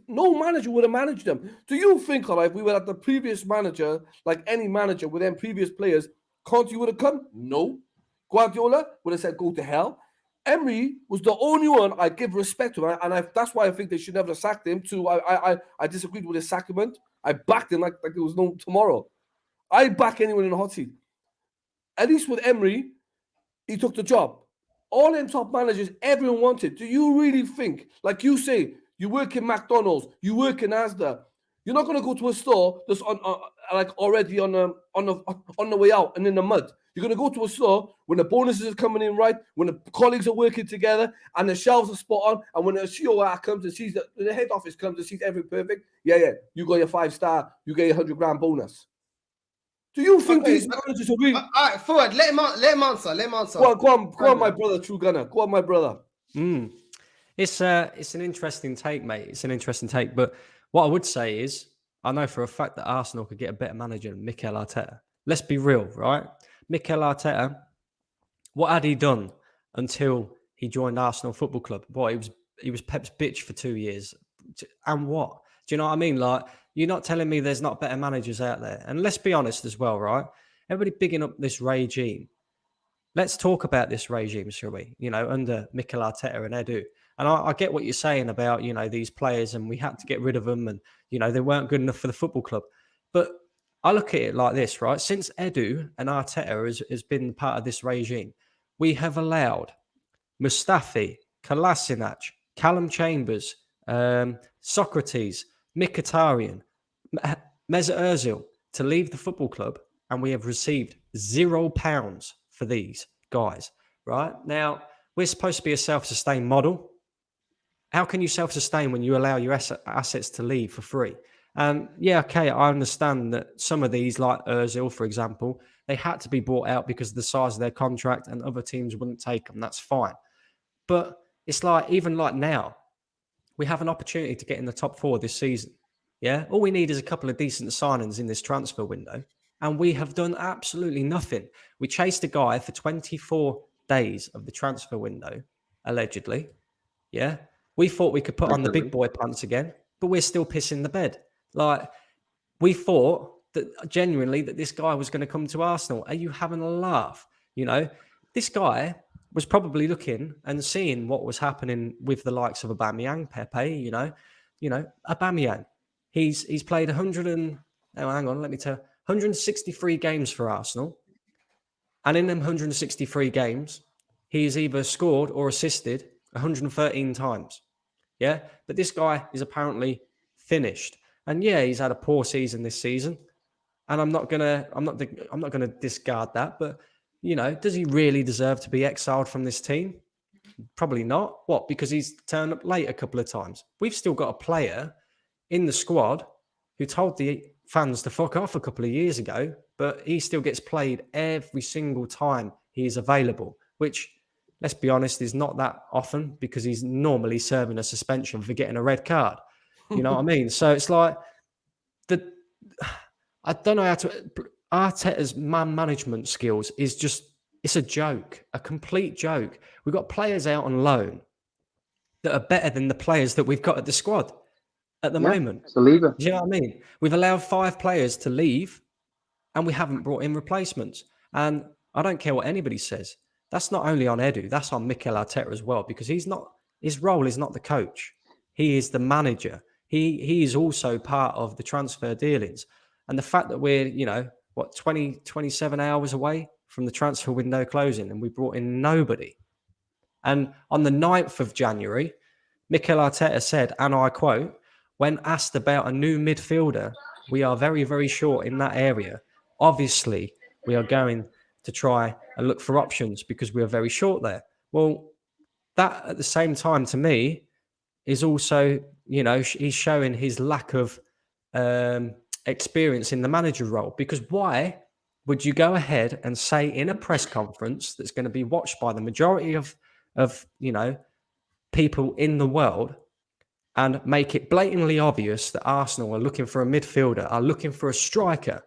no manager would have managed them. Do you think, all right, if we were at the previous manager, like any manager with them previous players, Conte would have come? No. Guardiola would have said, go to hell. Emery was the only one I give respect to, and that's why I think they should never have sacked him. I disagreed with his sacrament. I backed him like it was no tomorrow. I back anyone in the hot seat. At least with Emery, he took the job. All them top managers, everyone wanted. Do you really think, like you say, you work in McDonald's, you work in Asda, you're not going to go to a store that's like already on the way out and in the mud. You're going to go to a store when the bonuses are coming in right, when the colleagues are working together, and the shelves are spot on, and when the COR comes and sees the head office comes and sees everything perfect, yeah, you got your 5-star, you get your 100 grand bonus. Do you think these managers are really? All right, forward. Let him answer. Go on, my brother, true gunner. Go on, my brother. It's an interesting take, mate. It's an interesting take. But what I would say is, I know for a fact that Arsenal could get a better manager than Mikel Arteta. Let's be real, right? Mikel Arteta, what had he done until he joined Arsenal Football Club? Boy, he was Pep's bitch for 2 years. And what? Do you know what I mean? Like, you're not telling me there's not better managers out there. And let's be honest as well, right? Everybody bigging up this regime. Let's talk about this regime, shall we? Under Mikel Arteta and Edu. And I get what you're saying about, these players and we had to get rid of them and, they weren't good enough for the football club. But I look at it like this, right? Since Edu and Arteta has been part of this regime, we have allowed Mustafi, Kolasinac, Callum Chambers, Socrates, Mkhitaryan, Mesut Ozil to leave the football club, and we have received £0 for these guys, right? Now, we're supposed to be a self-sustained model. How can you self-sustain when you allow your assets to leave for free? Yeah, okay, I understand that some of these, like Ozil, for example, they had to be bought out because of the size of their contract and other teams wouldn't take them. That's fine. But it's like, even like now, we have an opportunity to get in the top 4 this season. Yeah, all we need is a couple of decent signings in this transfer window, and we have done absolutely nothing. We chased a guy for 24 days of the transfer window, allegedly. Yeah, we thought we could put on the big boy pants again, but we're still pissing the bed. Like, we thought that genuinely that this guy was going to come to Arsenal. Are you having a laugh? This guy was probably looking and seeing what was happening with the likes of Aubameyang, Pepe. Aubameyang. He's played 163 games for Arsenal. And in them 163 games, he's either scored or assisted 113 times. Yeah. But this guy is apparently finished. And yeah, he's had a poor season this season. And I'm not gonna discard that. But does he really deserve to be exiled from this team? Probably not. What? Because he's turned up late a couple of times. We've still got a player in the squad who told the fans to fuck off a couple of years ago, but he still gets played every single time he is available, which, let's be honest, is not that often because he's normally serving a suspension for getting a red card. You know what I mean? So it's like, I don't know how to... Arteta's man management skills is just, it's a joke, a complete joke. We've got players out on loan that are better than the players that we've got at the squad at the moment. It's a lever. Do you know what I mean? We've allowed 5 players to leave and we haven't brought in replacements. And I don't care what anybody says. That's not only on Edu, that's on Mikel Arteta as well, because his role is not the coach. He is the manager. He is also part of the transfer dealings. And the fact that we're, 27 hours away from the transfer window closing and we brought in nobody. And on the 9th of January, Mikel Arteta said, and I quote, when asked about a new midfielder, we are very, very short in that area. Obviously, we are going to try and look for options because we are very short there. Well, that at the same time to me is also, he's showing his lack of experience in the manager role, because why would you go ahead and say in a press conference that's going to be watched by the majority of people in the world and make it blatantly obvious that Arsenal are looking for a midfielder, are looking for a striker?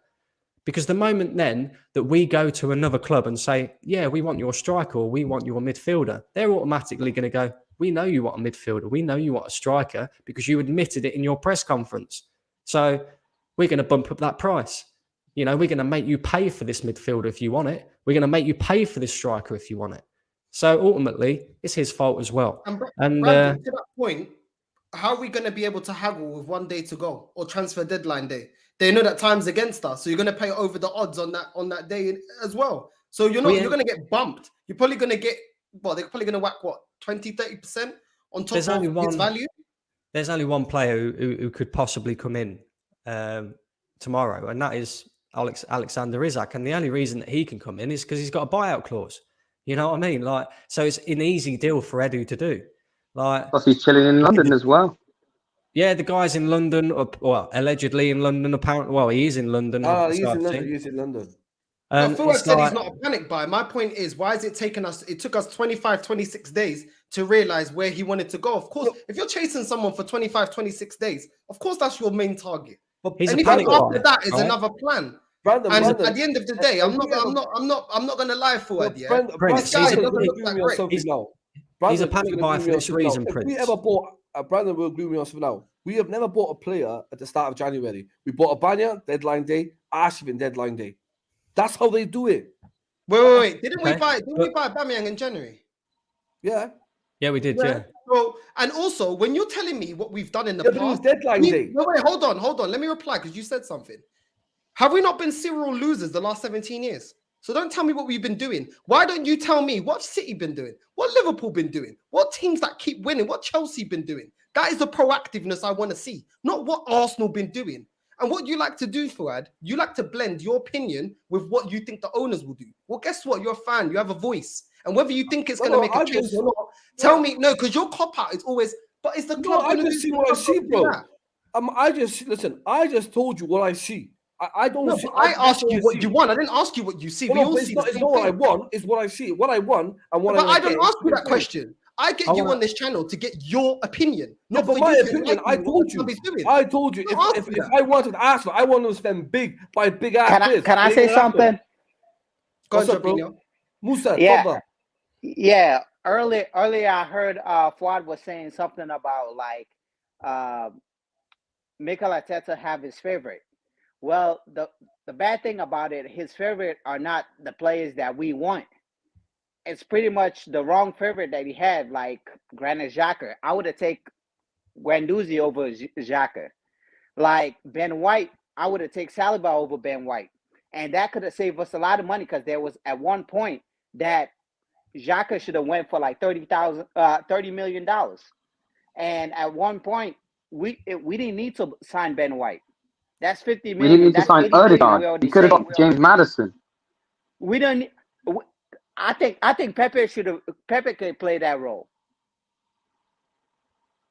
Because the moment then that we go to another club and say, yeah, we want your striker or we want your midfielder, they're automatically going to go, We know you want a midfielder. We know you want a striker because you admitted it in your press conference. So we're going to bump up that price. You know, we're going to make you pay for this midfielder if you want it. We're going to make you pay for this striker if you want it. So ultimately, it's his fault as well. And Brandon, to that point, how are we going to be able to haggle with 1 day to go or transfer deadline day? They know that time's against us, so you're going to pay over the odds on that day as well. So you're going to get bumped. You're probably going to get, well, they're probably going to whack, 20-30% on top of its value? There's only one player who could possibly come in tomorrow, and that is Alexander Isak. And the only reason that he can come in is because he's got a buyout clause. You know what I mean? Like, so it's an easy deal for Edu to do. Like, plus he's chilling in London as well. Yeah, the guy's in London, or allegedly in London. Apparently, well, he is in London. Oh, he's in London. Fuad said he's not a panic buy. My point is, why is it taking us? It took us 26 days to realize where he wanted to go. Of course, if you're chasing someone for 26 days, of course that's your main target. But he's anything after that is another plan. Brandon, at the end of the day, I'm not gonna lie, Fuad. Yeah, he's a panic buy for this reason, Prince. If we ever bought, Brandon will agree with me on something now. We have never bought a player at the start of January. We bought Aubameyang deadline day, Arteta deadline day. That's how they do it. Wait. Didn't we buy Aubameyang in January? Yeah, we did. Yeah. So, and also, when you're telling me what we've done in the past, it was deadline day. No, wait, hold on. Let me reply because you said something. Have we not been serial losers the last 17 years? So don't tell me what we've been doing. Why don't you tell me what City been doing? What Liverpool been doing? What teams that keep winning? What Chelsea been doing? That is the proactiveness I want to see, not what Arsenal been doing. And what you like to do, Fuad, you like to blend your opinion with what you think the owners will do. Well, guess what? You're a fan. You have a voice. And whether you think it's going to make a change or not, tell me. No, because your cop-out is always, but is the club going to see what I see, bro? I just told you what I see. I don't. No, I asked you what you want. I didn't ask you what you see. It's not what I want. It's what I see. What I want and what I don't ask you that question. I get you on this channel to get your opinion. No, but my opinion, I told you. I told you. If I wanted Arsenal, I want to spend big by big ass. Can I say something? Go on, bro. Musa. Yeah. Earlier I heard Fuad was saying something about like Mikel Arteta have his favorite. Well, the bad thing about it, his favorite are not the players that we want. It's pretty much the wrong favorite that he had, like Granit Xhaka. I would have taken Guendouzi over Xhaka. Like Ben White, I would have taken Saliba over Ben White. And that could have saved us a lot of money because there was at one point that Xhaka should have went for like $30 million. And at one point, we didn't need to sign Ben White. That's 50 million. We didn't need to sign Erdogan. We could have got James Maddison. We don't. I think Pepe could play that role.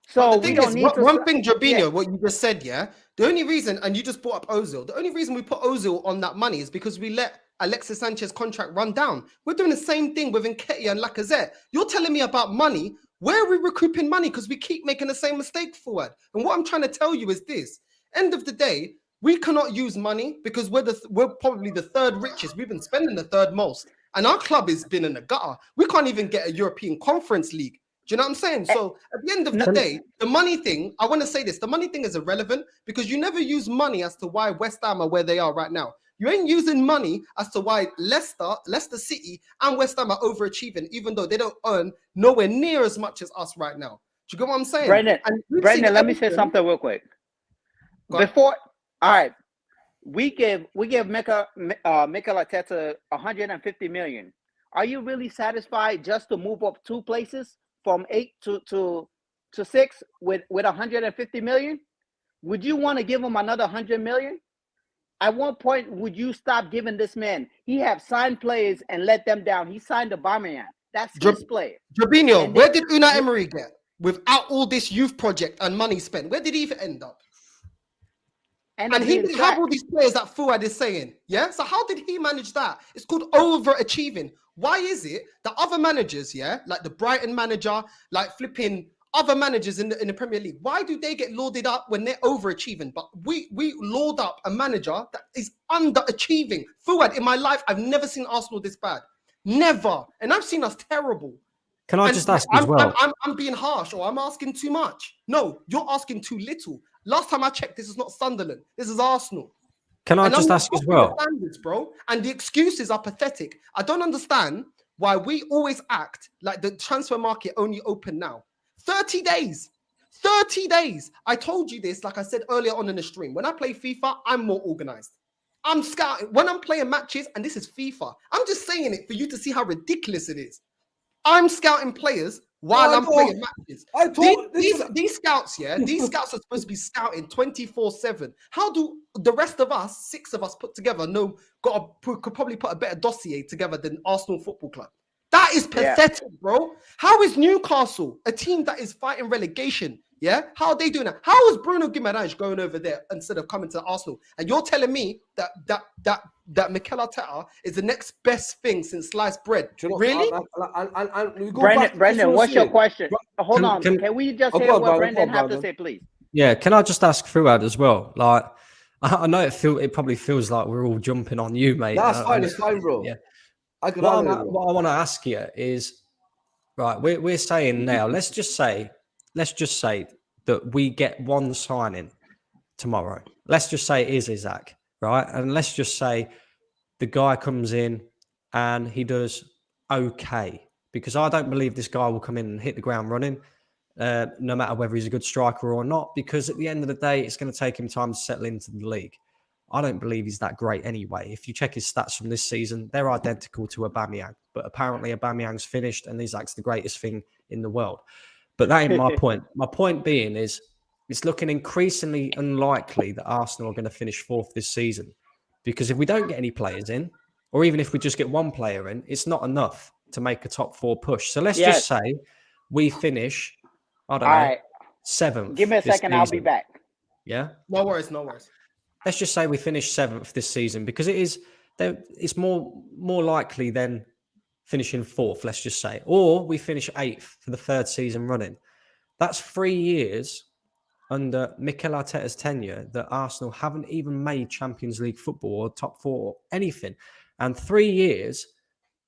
So the thing is, one thing, Jabinho, what you just said, yeah. The only reason, and you just brought up Ozil. The only reason we put Ozil on that money is because we let Alexis Sanchez's contract run down. We're doing the same thing with Nketiah and Lacazette. You're telling me about money. Where are we recouping money? Because we keep making the same mistake forward. And what I'm trying to tell you is this: end of the day, we cannot use money because we're probably the third richest. We've been spending the third most. And our club has been in the gutter. We can't even get a European Conference League. Do you know what I'm saying? So at the end of the day, the money thing, I want to say this, the money thing is irrelevant because you never use money as to why West Ham are where they are right now. You ain't using money as to why Leicester City and West Ham are overachieving, even though they don't earn nowhere near as much as us right now. Do you get what I'm saying? Brandon, let me say something real quick. All right. We give Mikel Arteta 150 million. Are you really satisfied just to move up 2 places from 8 to 6 with 150 million? Would you want to give him another 100 million? At what point would you stop giving this man? He have signed players and let them down. He signed Aubameyang. That's his player. Jabinho, where did Unai Emery get without all this youth project and money spent? Where did he end up? And he didn't have all these players that Fuad is saying, yeah? So how did he manage that? It's called overachieving. Why is it that other managers, yeah, like the Brighton manager, like flipping other managers in the Premier League, why do they get lauded up when they're overachieving? But we laud up a manager that is underachieving. Fuad, in my life, I've never seen Arsenal this bad. Never. And I've seen us terrible. Can I just ask as well? I'm being harsh, or I'm asking too much. No, you're asking too little. Last time I checked, this is not Sunderland. This is Arsenal. Can I And just I'm ask as upping the well? standards, bro. And the excuses are pathetic. I don't understand why we always act like the transfer market only open now. 30 days. 30 days. I told you this, like I said earlier on in the stream. When I play FIFA, I'm more organized. I'm scouting. When I'm playing matches, and this is FIFA, I'm just saying it for you to see how ridiculous it is. I'm scouting players while I'm playing matches. These scouts, yeah, these scouts are supposed to be scouting 24/7. How do the rest of us, 6 of us put together, could probably put a better dossier together than Arsenal Football Club? That is pathetic, bro. How is Newcastle, a team that is fighting relegation, yeah? How are they doing that? How is Bruno Guimaraes going over there instead of coming to Arsenal? And you're telling me that Mikel Arteta is the next best thing since sliced bread? Really? Brendan, what's your question? Hold on. Can we just hear what Brendan have to say, please? Yeah, can I just ask throughout as well? Like, I know it probably feels like we're all jumping on you, mate. That's fine. It's fine, bro. Yeah. What I want to ask you is, right, we're saying now, let's just say that we get one signing tomorrow. Let's just say it is Isak, right? And let's just say the guy comes in and he does okay, because I don't believe this guy will come in and hit the ground running, no matter whether he's a good striker or not, because at the end of the day, it's going to take him time to settle into the league. I don't believe he's that great anyway. If you check his stats from this season, they're identical to Aubameyang. But apparently Aubameyang's finished and Isak's the greatest thing in the world. But that ain't my point. My point being is it's looking increasingly unlikely that Arsenal are going to finish 4th this season. Because if we don't get any players in, or even if we just get one player in, it's not enough to make a top 4 push. So let's just say we finish, I don't know, 7th. Give me a second, I'll be back. Yeah? No worries. Let's just say we finish 7th this season, because it's more likely than finishing 4th, let's just say. Or we finish 8th for the 3rd season running. That's 3 years under Mikel Arteta's tenure that Arsenal haven't even made Champions League football or top 4 or anything. And 3 years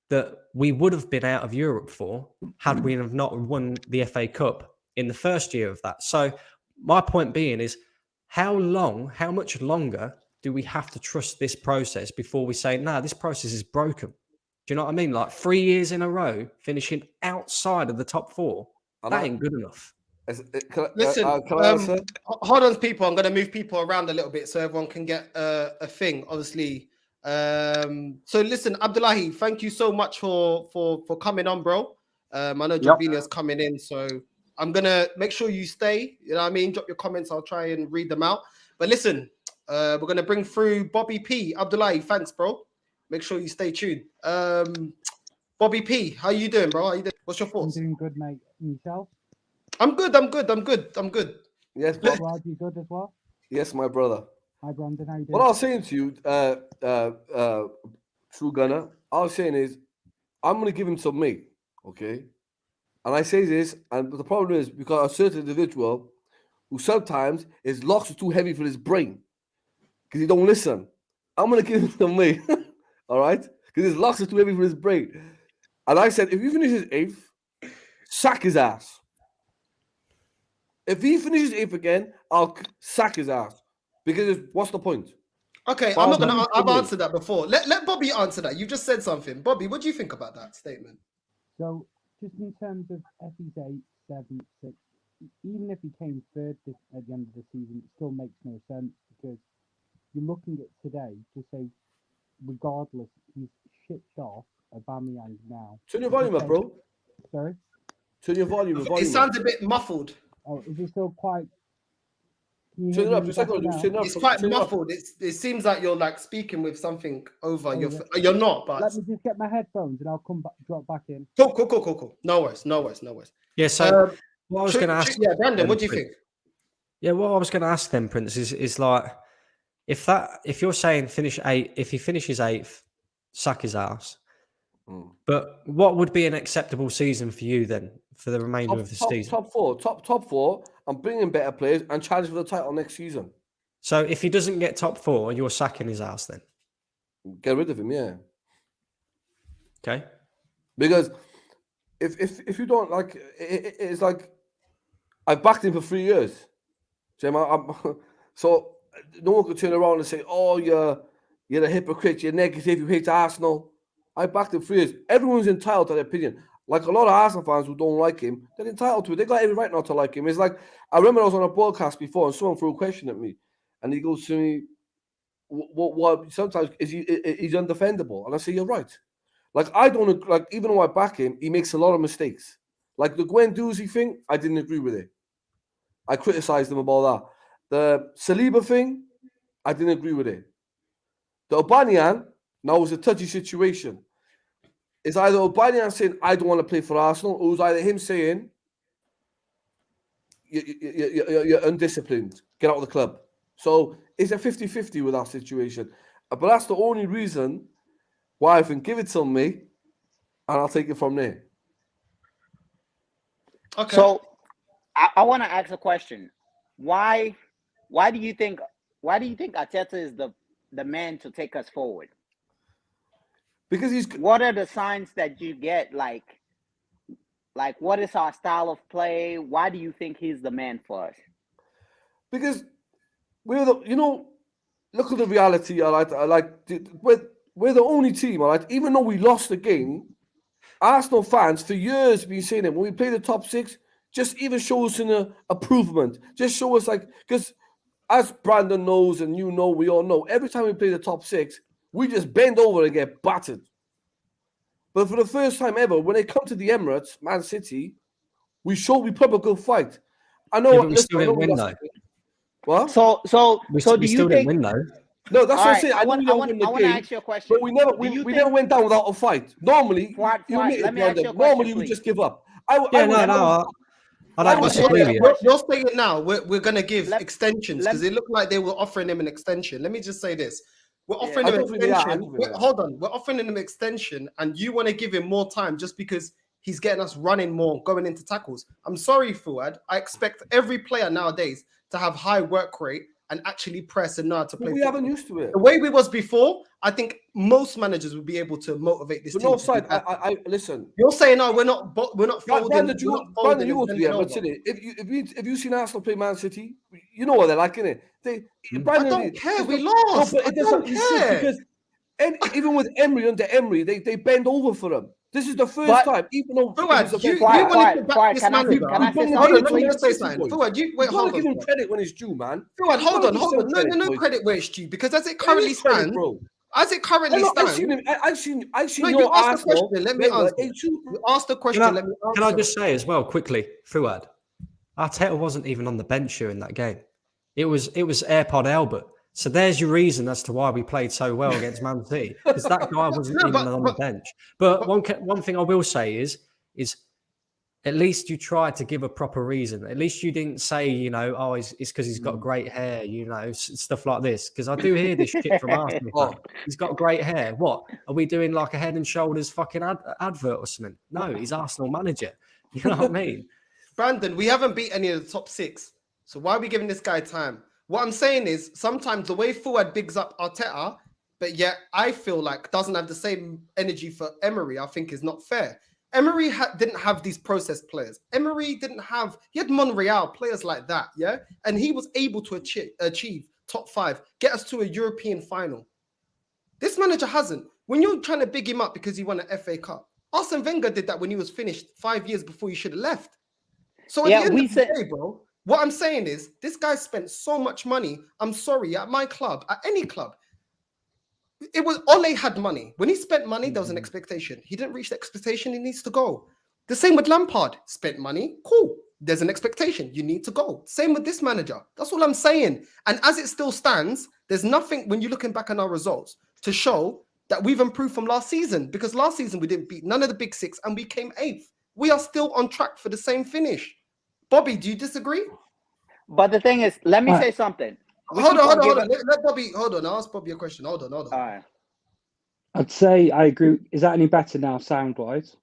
that we would have been out of Europe for had we have not won the FA Cup in the first year of that. So my point being is, how much longer do we have to trust this process before we say, nah, this process is broken? Do you know what I mean? Like 3 years in a row, finishing outside of the top 4, that ain't good enough. Listen, hold on, people. I'm going to move people around a little bit so everyone can get a thing, obviously. So listen, Abdullahi, thank you so much for coming on, bro. I know Jovinia's coming in, so I'm going to make sure you stay. You know what I mean? Drop your comments. I'll try and read them out. But listen, we're going to bring through Bobby P. Abdullahi, thanks, bro. Make sure you stay tuned. Bobby P, how you doing, bro? How you doing? What's your thoughts? I'm doing good, mate. And yourself? I'm good. Yes, bro. Brad, you good as well? Yes, my brother. Hi, Brandon. How you doing? What I was saying to you, True Gunner, I was saying is, I'm going to give him some meat, okay? And I say this, and the problem is because a certain individual who sometimes his locks are too heavy for his brain because he don't listen. I'm going to give him some meat, all right? Because his locks are too heavy for his brain. And I said, if he finishes 8th, sack his ass. If he finishes 8th again, I'll sack his ass. Because what's the point? Okay, I'm not gonna. I've answered that before. Let Bobby answer that. You just said something, Bobby. What do you think about that statement? So, just in terms of if he's 8th, 7th, 6th, even if he came 3rd at the end of the season, it still makes no sense because you're looking at today to say, regardless, he's shipped off Aubameyang now. Turn your volume up, bro. Sorry? Turn your volume. It sounds a bit muffled. Oh, is it still quite? Turn it up. It's quite muffled. It seems like you're like speaking with something over. You're not, but let me just get my headphones and I'll come back, drop back in. Cool. No worries. Yeah. So what I was going to ask, Brandon, what do you think? Yeah, what I was going to ask them, Prince, is like if you're saying finish 8th, if he finishes 8th, sack his ass. But what would be an acceptable season for you then for the remainder of the season? Top four. I'm bringing better players and challenge for the title next season. So if he doesn't get top 4, you're sacking his ass then? Get rid of him, yeah. Okay. Because if you don't like, it's like I've backed him for 3 years, Jim. So no one could turn around and say, "Oh, you're a hypocrite. You're negative. You hate Arsenal." I backed him 3 years. Everyone's entitled to their opinion. Like a lot of Arsenal fans who don't like him, they're entitled to it. They got every right not to like him. It's like I remember I was on a broadcast before and someone threw a question at me, and he goes to me, "What? Sometimes he's undefendable?" And I say, "You're right." Like I don't like, even though I back him, he makes a lot of mistakes. Like the Guendouzi thing, I didn't agree with it. I criticized him about that. The Saliba thing, I didn't agree with it. The Aubameyang, now it was a touchy situation. It's either Aubameyang saying, "I don't want to play for Arsenal," or it was either him saying, you're undisciplined, get out of the club. So it's a 50-50 with that situation. But that's the only reason why I think give it to me, and I'll take it from there. Okay. So I want to ask a question. Why do you think Arteta is the man to take us forward? Because what are the signs that you get? Like what is our style of play? Why do you think he's the man for us? Because we're look at the reality. We're the only team. Even though we lost the game, Arsenal fans for years have been saying it. When we play the top six, just even show us an improvement. Just show us because as Brandon knows and we all know, every time we play the top six, we just bend over and get battered. But for the first time ever, when they come to the Emirates, Man City, we put up a good fight. I know. We still didn't win though. What? So we do you still think? didn't win though. No, that's what I'm saying. I want to ask you a question. But we never went down without a fight. Normally, let me ask you a question, normally we just give up. I don't disagree with you. You're saying now we're going to give extensions because it looked like they were offering him an extension. Let me just say this. We're offering him an extension. Hold on. We're offering him an extension and you want to give him more time just because he's getting us running more, going into tackles. I'm sorry, Fuad. I expect every player nowadays to have high work rate and actually press and know how to play. We haven't used to it. The way we was before, I think most managers would be able to motivate this team. No side. I listen. You're saying no, we're not folding. Brandon, you go to the Emirates, innit? If you seen Arsenal play Man City, you know what they're like, innit? I don't care. We lost. I don't care. Because even with Emery under Emery, they bend over for them. This is the first time, even though you wanted to back this manager. Can I say something? Let me say something. Fuad, hold on. Give him credit when it's due, man. Fuad, hold on. No credit where it's due because as it currently stands, I've seen your Arsenal. Let me answer. You asked the question. Let me answer. Can I just say as well quickly, Fuad, Arteta wasn't even on the bench during that game. It was AirPod Albert. So there's your reason as to why we played so well against Man City, because that guy wasn't even on the bench. But one thing I will say is at least you tried to give a proper reason. At least you didn't say, it's because he's got great hair, stuff like this. Because I do hear this shit from Arsenal. He's got great hair. What? Are we doing like a Head and Shoulders fucking advert or something? No, he's Arsenal manager. You know what I mean? Brandon, we haven't beat any of the top six. So why are we giving this guy time? What I'm saying is sometimes the way Fuad bigs up Arteta, but yet I feel like doesn't have the same energy for Emery, I think is not fair. Emery didn't have these process players. Emery he had Monreal, players like that, yeah? And he was able to achieve top 5, get us to a European final. This manager hasn't. When you're trying to big him up because he won an FA Cup, Arsene Wenger did that when he was finished 5 years before he should have left. So at the end of the day, bro, what I'm saying is this guy spent so much money. I'm sorry, at my club, at any club. It was Ole had money. When he spent money, there was an expectation. He didn't reach the expectation, he needs to go. The same with Lampard. Spent money, cool. There's an expectation. You need to go. Same with this manager. That's all I'm saying. And as it still stands, there's nothing when you're looking back on our results to show that we've improved from last season. Because last season we didn't beat none of the big six and we came 8th. We are still on track for the same finish. Bobby, do you disagree? But the thing is, let me say something. Hold on. Let Bobby. Hold on. I'll ask Bobby a question. Hold on. All right. I'd say I agree. Is that any better now, sound-wise?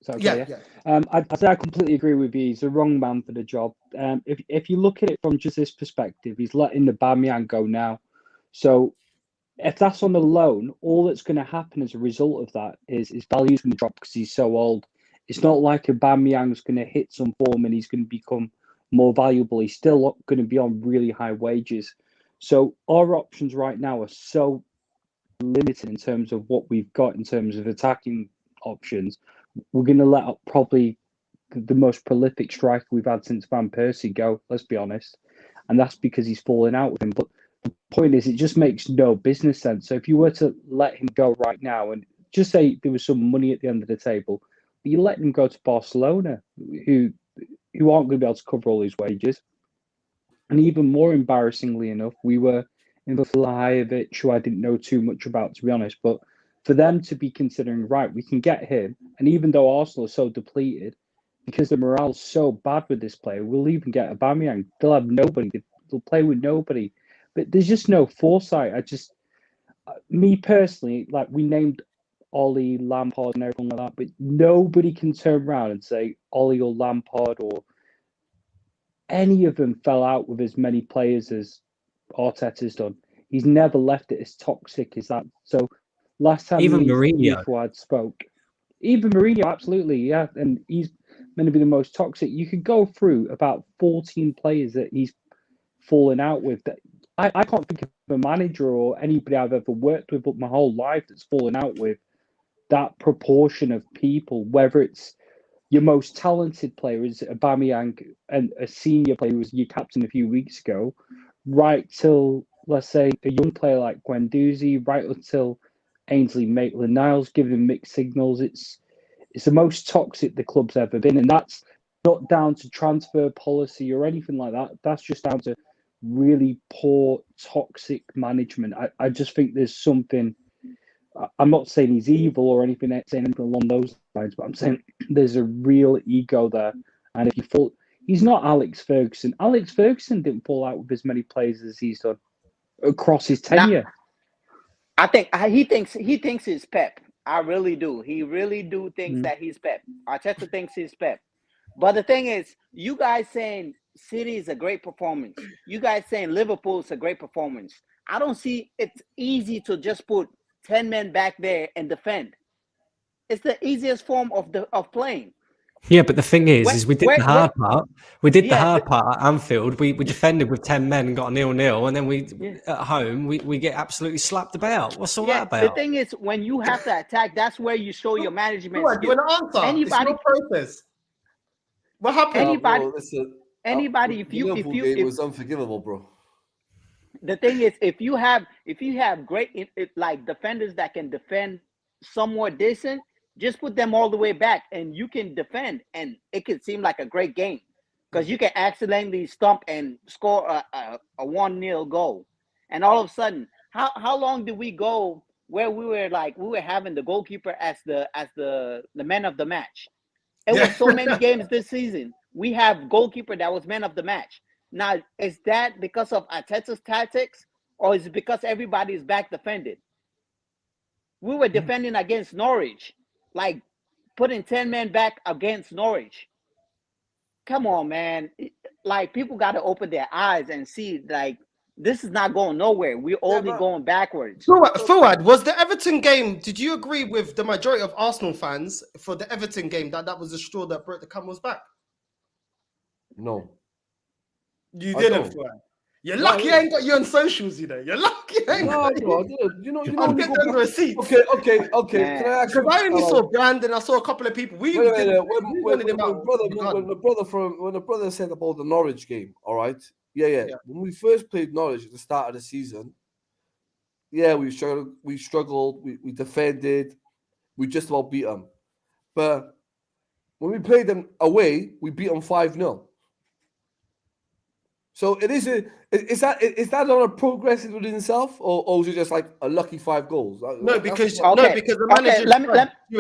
Is that okay? Yeah. I'd say I completely agree with you. He's the wrong man for the job. If you look at it from just this perspective, he's letting the Aubameyang go now. So if that's on the loan, all that's going to happen as a result of that is his value's going to drop because he's so old. It's not like Aubameyang's going to hit some form and he's going to become more valuable. He's still going to be on really high wages. So our options right now are so limited in terms of what we've got in terms of attacking options. We're going to let up probably the most prolific striker we've had since Van Persie go, let's be honest. And that's because he's fallen out with him. But the point is, it just makes no business sense. So if you were to let him go right now and just say there was some money at the end of the table, but you let him go to Barcelona, who aren't going to be able to cover all his wages. And even more embarrassingly enough, we were in the Vlahovic, who I didn't know too much about, to be honest. But for them to be considering, right, we can get him. And even though Arsenal are so depleted, because the morale's so bad with this player, we'll even get Aubameyang. They'll have nobody. They'll play with nobody. But there's just no foresight. Me personally, like we named Ollie, Lampard and everything like that, but nobody can turn around and say Ollie or Lampard or any of them fell out with as many players as Arteta's done. He's never left it as toxic as that. So last time Even Mourinho spoke, even Mourinho, absolutely, yeah, and he's meant to be the most toxic. You could go through about 14 players that he's fallen out with. That I can't think of a manager or anybody I've ever worked with, but my whole life that's fallen out with that proportion of people, whether it's your most talented player is Aubameyang and a senior player who was your captain a few weeks ago, right till, let's say, a young player like Guendouzi, right until Ainsley Maitland-Niles, giving him mixed signals. It's the most toxic the club's ever been, and that's not down to transfer policy or anything like that. That's just down to really poor, toxic management. I just think there's something. I'm not saying he's evil or anything, saying anything along those lines, but I'm saying there's a real ego there. And if you fall, he's not Alex Ferguson. Alex Ferguson didn't fall out with as many players as he's done across his tenure. I think he thinks he's Pep. I really do. He really do thinks that he's Pep. Arteta thinks he's Pep. But the thing is, you guys saying City is a great performance. You guys saying Liverpool is a great performance. I don't see it's easy to just put 10 men back there and defend. It's the easiest form of playing. Yeah, but the thing is we did the hard part. We did the hard part at Anfield. We defended with 10 men and got a 0-0, and then at home we get absolutely slapped about. What's all that about? The thing is, when you have to attack, that's where you show your management skills. You want to answer? Anybody, it's your process. What happened? Anybody, if you it was unforgivable, bro. The thing is, if you have great like defenders that can defend somewhat decent, just put them all the way back and you can defend, and it can seem like a great game because you can accidentally stump and score a 1-0 goal. And all of a sudden, how long did we go where we were having the goalkeeper as the man of the match? It was so many games this season. We have goalkeeper that was man of the match. Now, is that because of Arteta's tactics, or is it because everybody is back defended? We were defending against Norwich, like putting 10 men back against Norwich. Come on, man. Like, people got to open their eyes and see, like, this is not going nowhere. We're only going backwards. Fuad, was the Everton game, did you agree with the majority of Arsenal fans for the Everton game that was the straw that broke the camel's back? No. You didn't, Fuad. You're lucky I ain't got you on socials, you know. You're lucky I ain't got you. Bro, you know, I'll get them receipts. Okay. Can I ask you? Because I only saw Brandon, I saw a couple of people. When the brother said about the Norwich game, all right? Yeah. When we first played Norwich at the start of the season, we struggled, we defended, we just about beat them. But when we played them away, we beat them 5-0. So is that not a progress within itself, or is it just like a lucky 5 goals? Because the manager.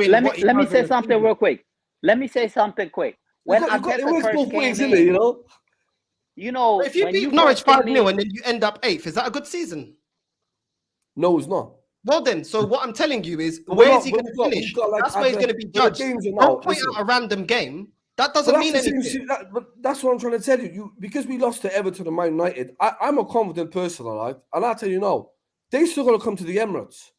Let me say something real quick. When Arteta first came in, you know, if you beat Norwich 5-0 and then you end up 8th, is that a good season? No, it's not. Well then, so what I'm telling you is, where is he going to finish? That's where he's going to be judged. Don't point out a random game. That doesn't mean anything. But that's what I'm trying to tell you. Because we lost to Everton and Man United, I'm a confident person, all right? And I'll tell you now, they still got to come to the Emirates.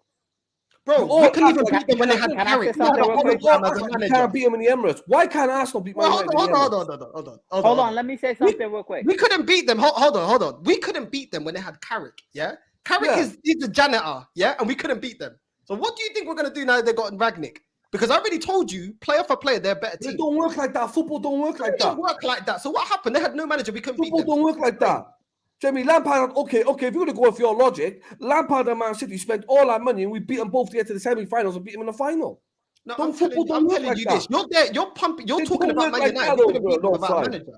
Bro, all we couldn't act even like- beat them when they had Can I say Carrick. We something had a real whole quick? time as a You manager. can't beat them in the Emirates. Why can't Arsenal beat Man Well, United in the Emirates? Hold on, let me say something real quick. We couldn't beat them. Hold on. We couldn't beat them when they had Carrick. Yeah, Carrick Yeah. he's the janitor. Yeah, and we couldn't beat them. So what do you think we're gonna do now that they got Ragnick? Because I already told you, player for player, they're a better It team. don't work like that. Football don't work like It didn't that. work like that. So what happened? They had no manager. We couldn't beat Football them. don't work like that. Jamie, Lampard, okay, if you're going to go with your logic, Lampard and Man City spent all our money and we beat them both to get to the semi-finals and beat them in the final. No, Don't I'm football telling don't work like you that. this. You're there. You're pumping. You're It talking don't about work Man like United. that, You couldn't though, beat them no without a side. manager.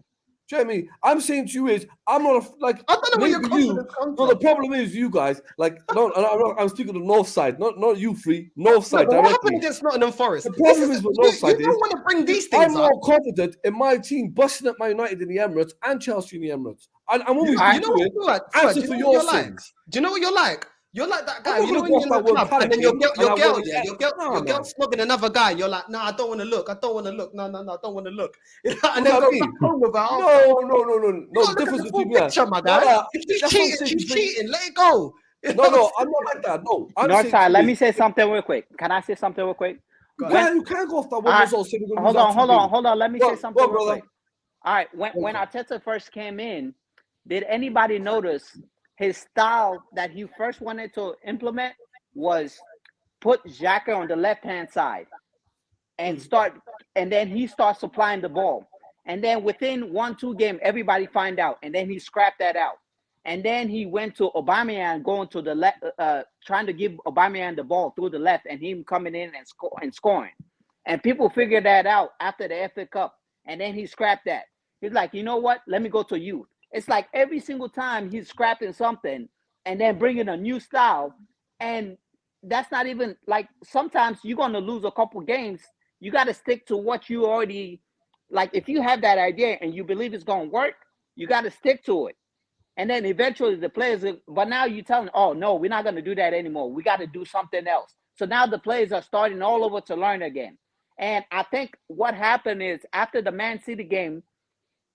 Jamie, I'm saying to you is, I'm not like. I don't know where your maybe you. confidence comes No, from. the problem is you guys. Like, no, I'm speaking to the North side, not you three. North No, side but what happened directly. against Nottingham Forest? The problem is with North side you don't is want to bring these I'm things up. more confident in my team busting up Man United in the Emirates and Chelsea in the Emirates. And when we You do know it, what you're like? answer Do for you know your what you're like? sins. Do you know what you're like? You're like that guy. I'm You not know gonna when you're in go the off that club word and then your panicking, and I girl, won't- yeah, your No, girl's snogging another guy. You're like, nah, I don't want to look. I don't want to look. No, I don't want to look. And What then does that go mean? back home with her after. No. You No, gotta the look at difference the full between picture, my guy. If she's that's what I'm cheating, saying she's between- cheating. Let it go. You know No, what I'm not like that. No, I'm Northside, saying let me say something real quick. Can I say something real quick? Go you ahead. can't go off that one Alright, result. Saying we're gonna Hold lose on, that 2-0. Let me Go say on, something real brother. quick. All right, when Arteta first came in, did anybody notice his style that he first wanted to implement was put Xhaka on the left-hand side and then he starts supplying the ball. And then within 1-2 games, everybody find out, and then he scrapped that out. And then he went to Aubameyang going to the left, trying to give Aubameyang the ball through the left, and him coming in and scoring. And people figured that out after the FA Cup, and then he scrapped that. He's like, you know what? Let me go to youth. It's like every single time he's scrapping something and then bringing a new style, and that's not even like sometimes you're going to lose a couple games. You got to stick to what you already like. If you have that idea and you believe it's going to work, you got to stick to it. And then eventually the players, but now you tell them, oh, no, we're not going to do that anymore. We got to do something else. So now the players are starting all over to learn again. And I think what happened is after the Man City game,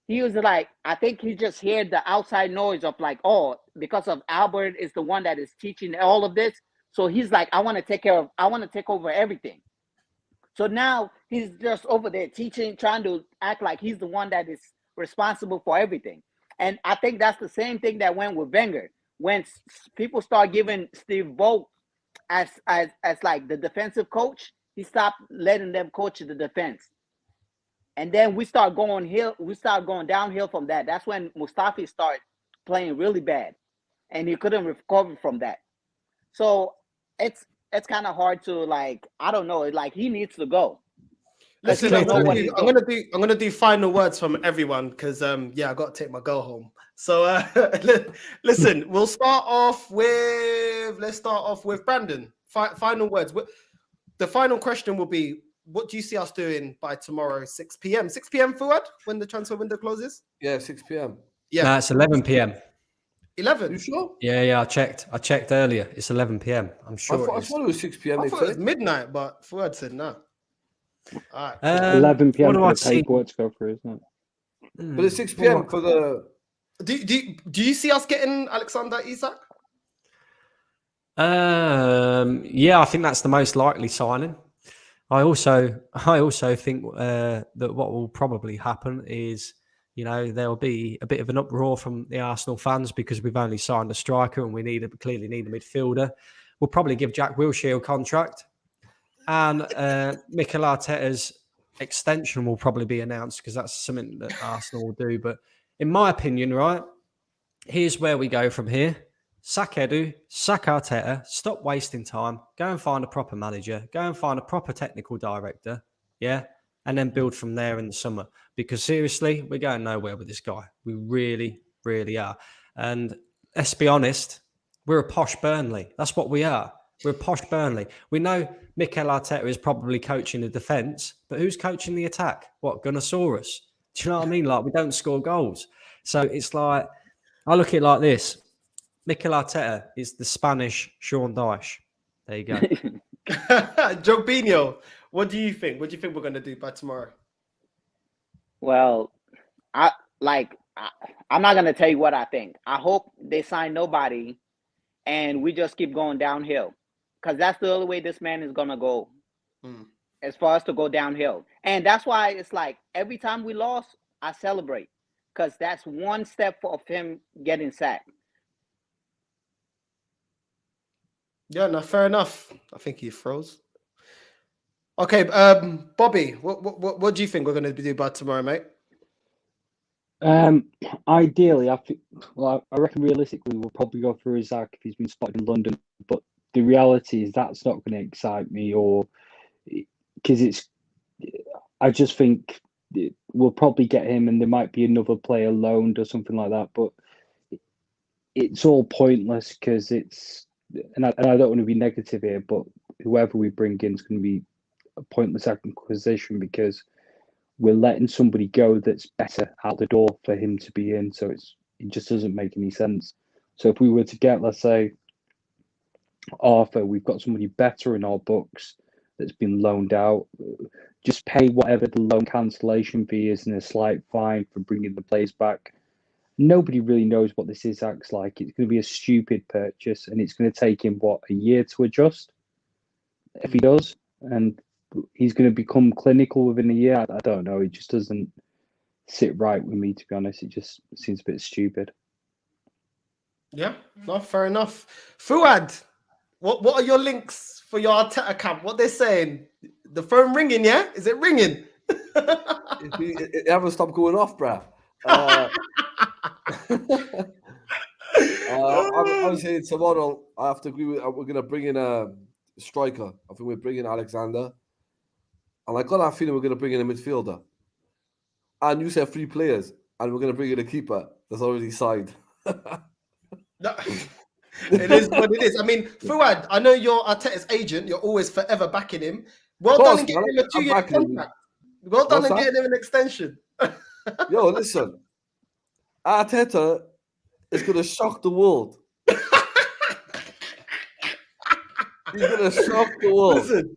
he was like, I think he just heard the outside noise of like, oh, because of Albert is the one that is teaching all of this. So he's like, I want to take over everything. So now he's just over there teaching, trying to act like he's the one that is responsible for everything. And I think that's the same thing that went with Wenger. When people start giving Steve Vogt as like the defensive coach, he stopped letting them coach the defense. And then we start going downhill from that. That's when Mustafi started playing really bad, and he couldn't recover from that. So it's kind of hard to like. I don't know. Like he needs to go. Listen, clear I'm to gonna do final words from everyone because I got to take my girl home. So listen, let's start off with Brandon. Final words. The final question will be: what do you see us doing by tomorrow, 6 p.m.? 6 p.m. Fuad, when the transfer window closes? Yeah, 6 p.m. Yeah, No, it's 11 p.m. 11. You sure? Yeah, I checked earlier. It's 11 p.m. I'm I sure. thought it was 6 p.m. I thought it was midnight, but Fuad said no. All right. 11 p.m. what do for I the see? paperwork to go through, isn't it? But it's 6 p.m. for the. Do you see us getting Alexander Isak? Yeah, I think that's the most likely signing. I also think that what will probably happen is, there'll be a bit of an uproar from the Arsenal fans because we've only signed a striker and we clearly need a midfielder. We'll probably give Jack Wilshere a contract, and Mikel Arteta's extension will probably be announced because that's something that Arsenal will do. But in my opinion, right, here's where we go from here. Sack Edu, sack Arteta, stop wasting time, go and find a proper manager, go and find a proper technical director, yeah, and then build from there in the summer. Because seriously, we're going nowhere with this guy. We really, really are. And let's be honest, we're a posh Burnley. That's what we are. We're a posh Burnley. We know Mikel Arteta is probably coaching the defence, but who's coaching the attack? What, Gunnosaurus? Do you know what I mean? Like, we don't score goals. So it's like, I look at it like this. Mikel Arteta is the Spanish Sean Dyche. There you go. Jobinho, what do you think? What do you think we're going to do by tomorrow? Well, I'm not gonna tell you what I think. I hope they sign nobody, and we just keep going downhill. because that's the only way this man is gonna go. Mm. As far as to go downhill. And that's why it's like every time we lost, I celebrate. Because that's one step of him getting sacked. Yeah, no, fair enough. I think he froze. Okay, Bobby, what do you think we're going to do by tomorrow, mate? Ideally, I reckon realistically we'll probably go for Isak if he's been spotted in London. But the reality is that's not going to excite me, or because I just think we'll probably get him, and there might be another player loaned or something like that. But it's all pointless because and I don't want to be negative here, but whoever we bring in is going to be a pointless acquisition because we're letting somebody go that's better out the door for him to be in. So it just doesn't make any sense. So if we were to get, let's say, Arthur, we've got somebody better in our books that's been loaned out. Just pay whatever the loan cancellation fee is and a slight fine for bringing the players back. Nobody really knows what this Isak's like. It's going to be a stupid purchase, and it's going to take him, a year to adjust? If he does, and he's going to become clinical within a year. I don't know. It just doesn't sit right with me, to be honest. It just seems a bit stupid. Yeah, no, fair enough. Fuad, what are your links for your Arteta camp? What they're saying? The phone ringing, yeah? Is it ringing? It haven't stopped going off, bruh. I would say tomorrow I have to agree with. We're going to bring in a striker. I think we're bringing Alexander, and I got that feeling we're going to bring in a midfielder. And you said 3 players, and we're going to bring in a keeper that's already signed. No, it is what it is. I mean, Fuad, I know you're Arteta's agent. You're always forever backing him. Well done in getting him a 2-year contract. Well done in getting him an extension. Yo, listen. Arteta is going to shock the world. He's going to shock the world. Listen,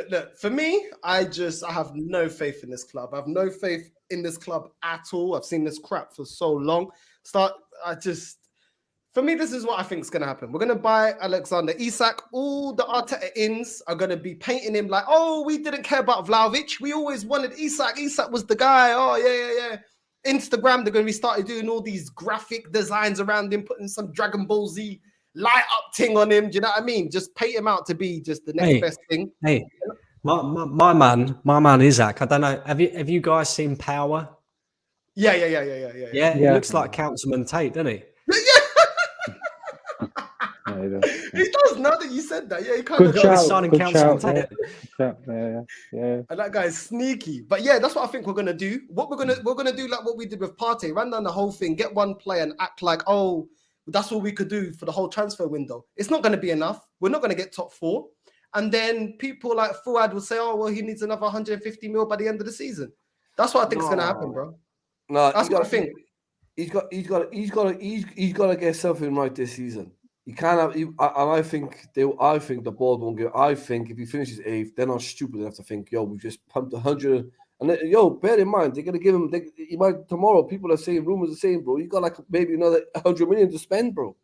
look, for me, I have no faith in this club. I have no faith in this club at all. I've seen this crap for so long. For me, this is what I think is going to happen. We're going to buy Alexander Isak. All the Arteta ins are going to be painting him like, oh, we didn't care about Vlahovic. We always wanted Isak. Isak was the guy. Oh, yeah. Instagram, they're going to be started doing all these graphic designs around him, putting some Dragon Ball Z light up thing on him. Do you know what I mean? Just paint him out to be just the next best thing. Hey, my man Isak. I don't know. Have you guys seen Power? Yeah. He looks like Councilman Tate, doesn't he? He does. Now that you said that, yeah, he kind of got signing Councilman Tate. Yeah. And that guy's sneaky. But yeah, that's what I think we're gonna do. We're gonna do like what we did with Partey, run down the whole thing, get one player and act like, oh, that's all we could do for the whole transfer window. It's not gonna be enough. We're not gonna get top 4. And then people like Fuad will say, oh, well, he needs another 150 mil by the end of the season. That's what I think is gonna happen, bro. No, that's what I think. He's got to get something right this season. You can't have, and I think the board won't give. I think if he finishes 8th, they're not stupid enough to think, yo, we just pumped 100. And then, bear in mind, they're gonna give him. He might tomorrow. People are saying, rumors are saying, bro, you got like maybe another 100 million to spend, bro.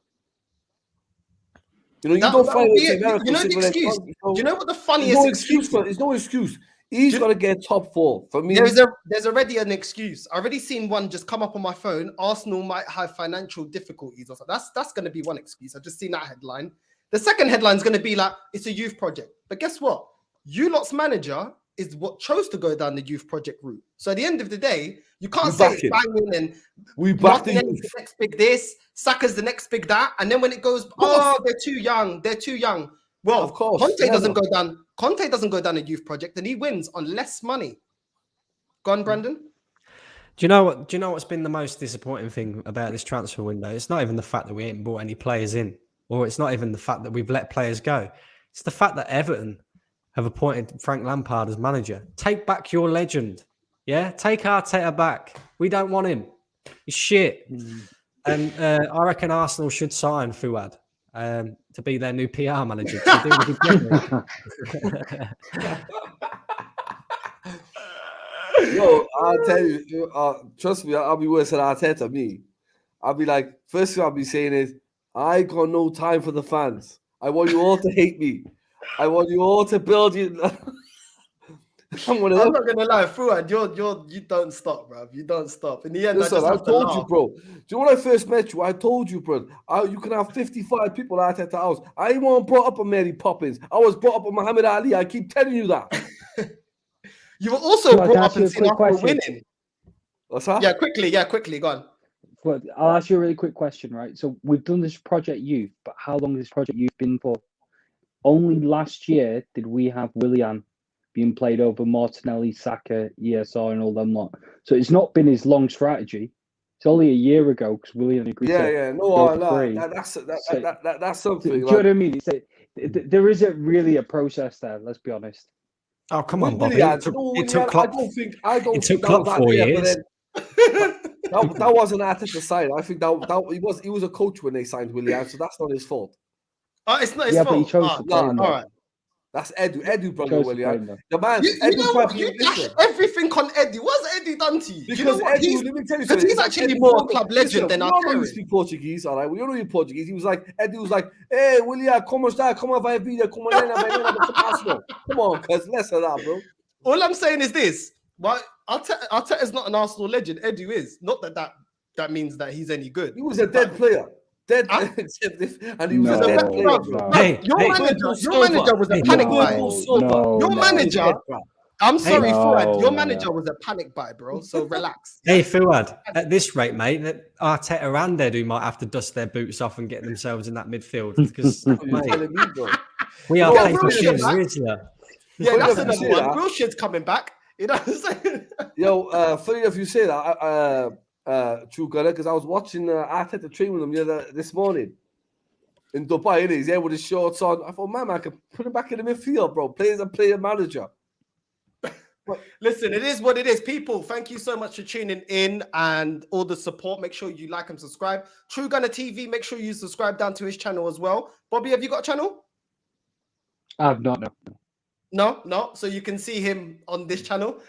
You know, you don't find it. You know the excuse. Do you know what the funniest excuse is? There's no excuse. He's got to get top 4 for me. There's already an excuse. I've already seen one just come up on my phone. Arsenal might have financial difficulties or something. That's going to be one excuse. I've just seen that headline. The second headline is going to be like, it's a youth project. But guess what? You lot's manager is what chose to go down the youth project route. So at the end of the day, you can't say it's banging and we back the next big this, Saka's the next big that. And then when it goes, they're too young. Well, of course, Conte doesn't go down. Conte doesn't go down a youth project, and he wins on less money. Go on, Brandon. Do you know what's been the most disappointing thing about this transfer window? It's not even the fact that we ain't brought any players in, or it's not even the fact that we've let players go. It's the fact that Everton have appointed Frank Lampard as manager. Take back your legend. Yeah, take Arteta back. We don't want him. He's shit. And I reckon Arsenal should sign Fuad to be their new PR manager. Yo, I'll tell you, trust me, I'll be worse than Arteta, me. I'll be like, first thing I'll be saying is, I got no time for the fans. I want you all to hate me. I want you all to build you. I'm not gonna lie, Fuad, you don't stop, bro. You don't stop. In the end, Listen, I I just told you, bro. Do you know when I first met you? I told you, bro. You can have 55 people at the house. I ain't one brought up on Mary Poppins. I was brought up on Muhammad Ali. I keep telling you that. You were also Well, I can brought ask up you and a seen quick Arsenal question. winning. What's that? Yeah, quickly, go on. But I'll ask you a really quick question, right? So we've done this Project Youth, but how long has this Project Youth been for? Only last year did we have Willian being played over Martinelli, Saka, ESR, and all them lot. So it's not been his long strategy. It's only a year ago because Willian agreed to go free. That's something. Do you know what I mean? There isn't really a process there. Let's be honest. Oh, come on, Bobby. Willian, It took Klopp. I don't It think took Klopp that 4 clear, years. That wasn't Arteta sign. I think that he was a coach when they signed Willian, so that's not his fault. It's not his Yeah, fault. but he chose to play him. All right. That's Edu. Edu brought Chose to Willian. play him, The man, You Edu know what? You dash listen. everything on Eddie. What's Eddie done to you? Because Do you know what? Edu, let me tell you Because something. he's actually more a club legend than Arteta. You know you Arteta. speak Portuguese, all right? We don't know you Portuguese. He was like, Edu was like, hey, Willian, como está? Como vai a vida? Como é na Come on, cuz less of that, bro. All I'm saying is this. Why Arteta's not an Arsenal legend. Edu is. Not that means that he's any good. He was a dead player. And he was a dead player, bro. Your manager was a panic buy. Your manager, I'm sorry, Fuad. Your manager was a panic buy, bro. So relax. Hey, Fuad, at this rate, mate, that Arteta and Edu might have to dust their boots off and get themselves in that midfield because mate, we are paper shoes, Yeah, that's another one. Wilshire's coming back. You know what I'm saying? Yo, funny if you say that, True Gunner, because I was watching Arteta train with him this morning in Dubai. He's there with his shorts on. I thought, man, I could put him back in the midfield, bro. Play as a player manager. Listen, it is what it is. People, thank you so much for tuning in and all the support. Make sure you like and subscribe. True Gunner TV, make sure you subscribe down to his channel as well. Bobby, have you got a channel? I've not. No. So you can see him on this channel.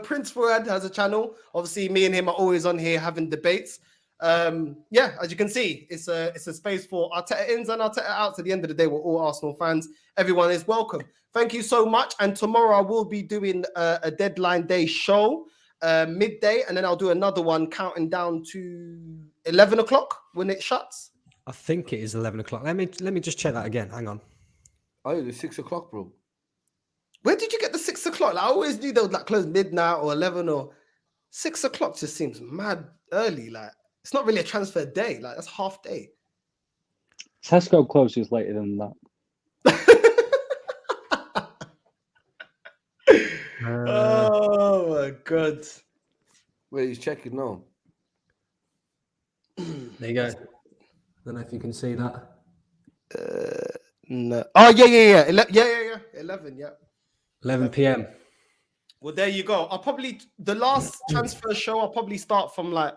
Prince Fuad has a channel. Obviously, me and him are always on here having debates. Yeah, as you can see, it's a space for Arteta ins and Arteta outs. At the end of the day, we're all Arsenal fans. Everyone is welcome. Thank you so much. And tomorrow I will be doing a deadline day show midday, and then I'll do another one counting down to 11 o'clock when it shuts. I think it is 11 o'clock. Let me just check that again. Hang on. Oh, it's 6 o'clock, bro. Where did you get the 6 o'clock? Like, I always knew they would like close midnight or 11 or 6 o'clock. Just seems mad early. Like, it's not really a transfer day. Like, that's half day. Tesco closes later than that. Oh my god! Wait, he's checking now. There you go. Don't know if you can see that. No. Oh yeah. 11. Yeah. 11 p.m. Well, there you go. The last transfer show, I'll probably start from like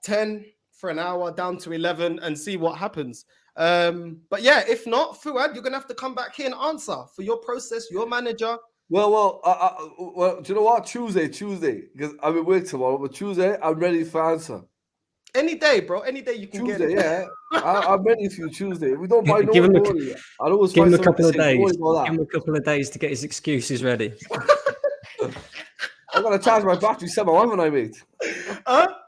10 for an hour down to 11 and see what happens. But yeah, if not, Fuad, you're gonna have to come back here and answer for your process, your manager. Well, do you know what? Tuesday, because I'm at work tomorrow, but Tuesday, I'm ready for answer. Any day, bro. Any day you can get it. Yeah. I'm ready for you Tuesday. We don't buy no give him money. I always give find him a couple of days. Give him a couple of days to get his excuses ready. I'm gonna charge my battery somehow, haven't I, mate?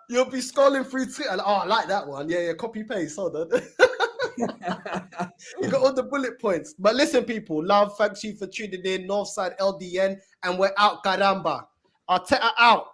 You'll be scrolling through Twitter. Oh, I like that one. Yeah. Copy paste. Hold on. You got all the bullet points. But listen, people, love. Thanks you for tuning in. Northside LDN, and we're out. Caramba. Arteta out.